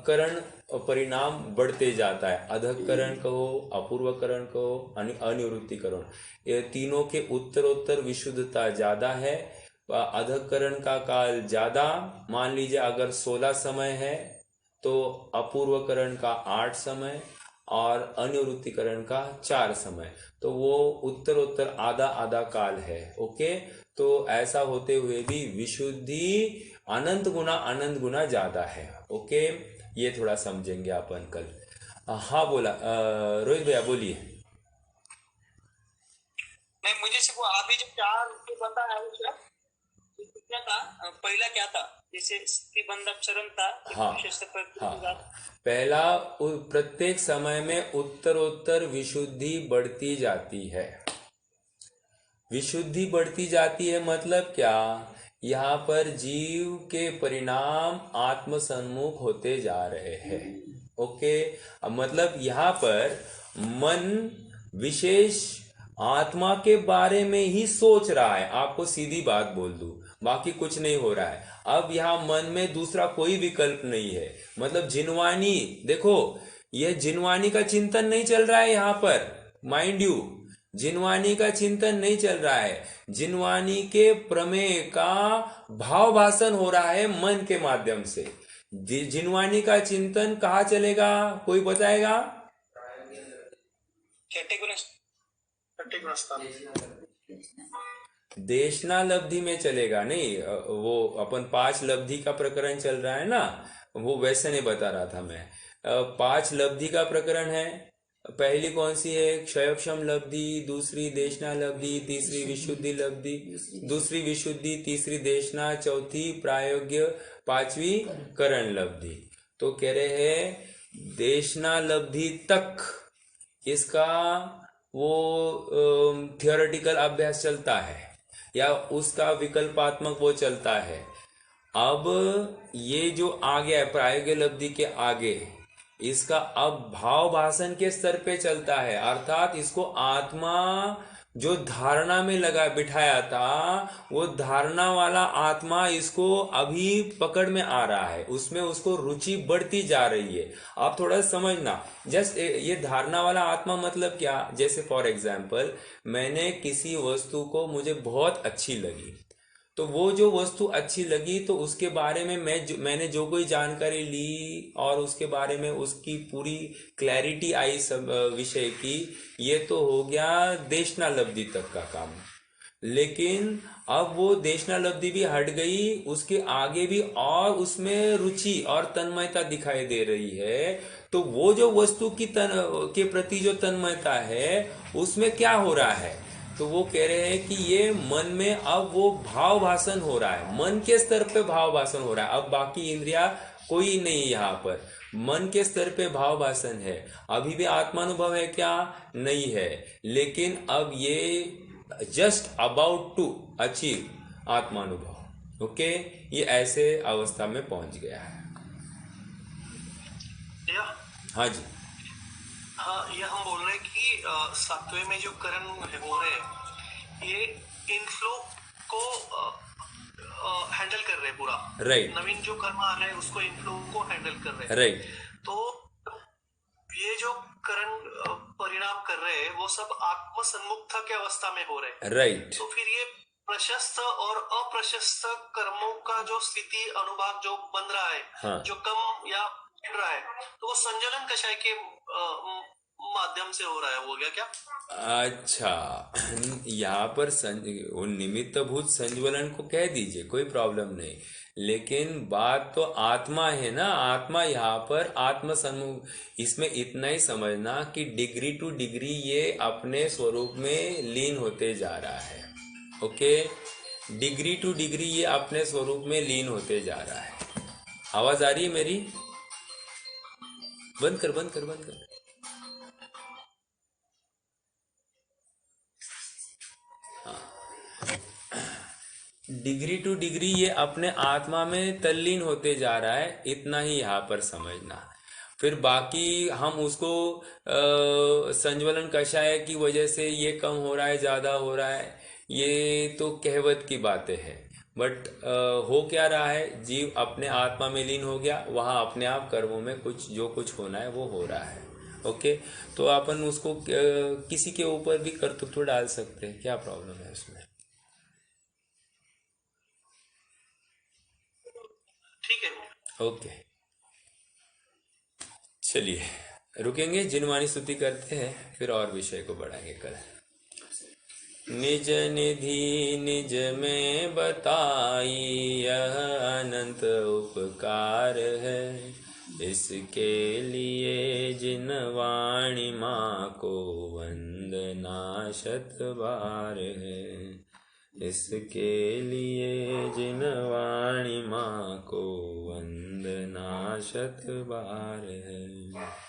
करण परिणाम बढ़ते जाता है। अधःकरण कहो, अपूर्वकरण कहो, अनिवृत्तिकरण, ये तीनों के उत्तरोत्तर विशुद्धता ज्यादा है। अधःकरण का काल ज्यादा, मान लीजिए अगर 16 समय है तो अपूर्वकरण का 8 समय और अनिवृत्तिकरण का 4 समय, तो वो उत्तरोत्तर आधा काल है। ओके, तो ऐसा होते हुए भी विशुद्धि अनंत गुना ज्यादा है। ओके, ये थोड़ा समझेंगे अपन कल। हाँ बोला रोहित भैया, बोलिए। नहीं, मुझे सिर्फ अभी जो 4 बताया उसका क्या था, पहला क्या था, जैसे स्थिबंधक चरण था। हाँ, पहला प्रत्येक समय में उत्तरोत्तर विशुद्धि बढ़ती जाती है। विशुद्धि बढ़ती जाती है मतलब क्या, यहाँ पर जीव के परिणाम आत्म सन्मुख होते जा रहे हैं। ओके, मतलब यहाँ पर मन विशेष आत्मा के बारे में ही सोच रहा है, आपको सीधी बात बोल दूं, बाकी कुछ नहीं हो रहा है। अब यहाँ मन में दूसरा कोई विकल्प नहीं है, मतलब जिनवानी, देखो ये जिनवानी का चिंतन नहीं चल रहा है यहाँ पर, माइंड यू, जिनवानी का चिंतन नहीं चल रहा है, जिनवानी के प्रमेय का भाव भाषण हो रहा है मन के माध्यम से। जिनवानी का चिंतन कहाँ चलेगा, कोई बताएगा? छठे गुणस्थान देशना लब्धि में चलेगा नहीं। वो अपन 5 लब्धि का प्रकरण चल रहा है ना, वो वैसे नहीं बता रहा था मैं। 5 लब्धि का प्रकरण है। पहली कौन सी है? क्षयक्षम लब्धि, दूसरी देशना लब्धि, तीसरी विशुद्धि लब्धि, दूसरी विशुद्धि, तीसरी देशना, चौथी प्रायोग्य, 5वीं करण लब्धि। तो कह रहे हैं देशना लब्धि तक इसका वो थियोरेटिकल अभ्यास चलता है या उसका विकल्पात्मक वो चलता है। अब ये जो आ गया है प्रायोगिक लब्धि के आगे, इसका अब भाव भाषण के स्तर पे चलता है, अर्थात इसको आत्मा जो धारणा में लगा बिठाया था, वो धारणा वाला आत्मा इसको अभी पकड़ में आ रहा है, उसमें उसको रुचि बढ़ती जा रही है। आप थोड़ा समझना, जस्ट ये धारणा वाला आत्मा मतलब क्या? जैसे फॉर एग्जाम्पल मैंने किसी वस्तु को मुझे बहुत अच्छी लगी, तो वो जो वस्तु अच्छी लगी तो उसके बारे में मैंने जो कोई जानकारी ली और उसके बारे में उसकी पूरी क्लैरिटी आई सब विषय की, ये तो हो गया देशना लब्धि तक का काम। लेकिन अब वो देशना लब्धि भी हट गई, उसके आगे भी और उसमें रुचि और तन्मयता दिखाई दे रही है। तो वो जो वस्तु के प्रति जो तन्मयता है उसमें क्या हो रहा है? तो वो कह रहे हैं कि ये मन में अब वो भाव भाषण हो रहा है, मन के स्तर पे भाव भाषण हो रहा है। अब बाकी इंद्रिया कोई नहीं, यहाँ पर मन के स्तर पे भाव भाषण है। अभी भी आत्मानुभव है क्या? नहीं है, लेकिन अब ये जस्ट अबाउट टू अचीव आत्मानुभव। ओके, ये ऐसे अवस्था में पहुंच गया है। हाँ जी, हाँ, ये हम बोल रहे हैं कि सातवें में जो करण हो रहे हैं, ये इनफ्लो को हैंडल कर रहे हैं पूरा। राइट। नवीन जो कर्म आ रहे हैं उसको इनफ्लो को हैंडल कर रहे हैं। राइट। तो ये जो करण परिणाम कर रहे हैं वो सब आत्म सन्मुखता के अवस्था में हो रहे हैं। राइट। तो फिर ये प्रशस्त और अप्रशस्त कर्मों का जो स्थिति अनुभाग जो बन रहा है, हाँ। जो कम या बढ़ रहा है, तो वो संजलन कषाय के माध्यम से हो रहा है, हो गया क्या? अच्छा, यहाँ पर निमित्तभूत संज्वलन को कह दीजिए, कोई प्रॉब्लम नहीं, लेकिन बात तो आत्मा है ना। आत्मा यहाँ पर आत्म सन्मुख, इसमें इतना ही समझना कि डिग्री टू डिग्री ये अपने स्वरूप में लीन होते जा रहा है। ओके, डिग्री टू डिग्री ये अपने स्वरूप में लीन होते जा रहा है। आवाज आ रही है मेरी? बंद कर, बंद कर, बंद कर। डिग्री टू डिग्री ये अपने आत्मा में तल्लीन होते जा रहा है, इतना ही यहाँ पर समझना। फिर बाकी हम उसको संज्वलन कषाय की वजह से ये कम हो रहा है, ज्यादा हो रहा है, ये तो कहवत की बातें हैं। बट हो क्या रहा है, जीव अपने आत्मा में लीन हो गया, वहाँ अपने आप कर्मों में कुछ जो कुछ होना है वो हो रहा है। ओके, तो अपन उसको किसी के ऊपर भी कर्तृत्व डाल सकते हैं, क्या प्रॉब्लम है उसमें? ठीक है। ओके, चलिए रुकेंगे, जिनवाणी स्तुति करते हैं, फिर और विषय को बढ़ाएंगे कल। निज निधि निज में बताई यह अनंत उपकार है, इसके लिए जिनवाणी माँ को वंदना शत बार है। इसके लिए जिनवाणी माँ को वंदना शत बार है।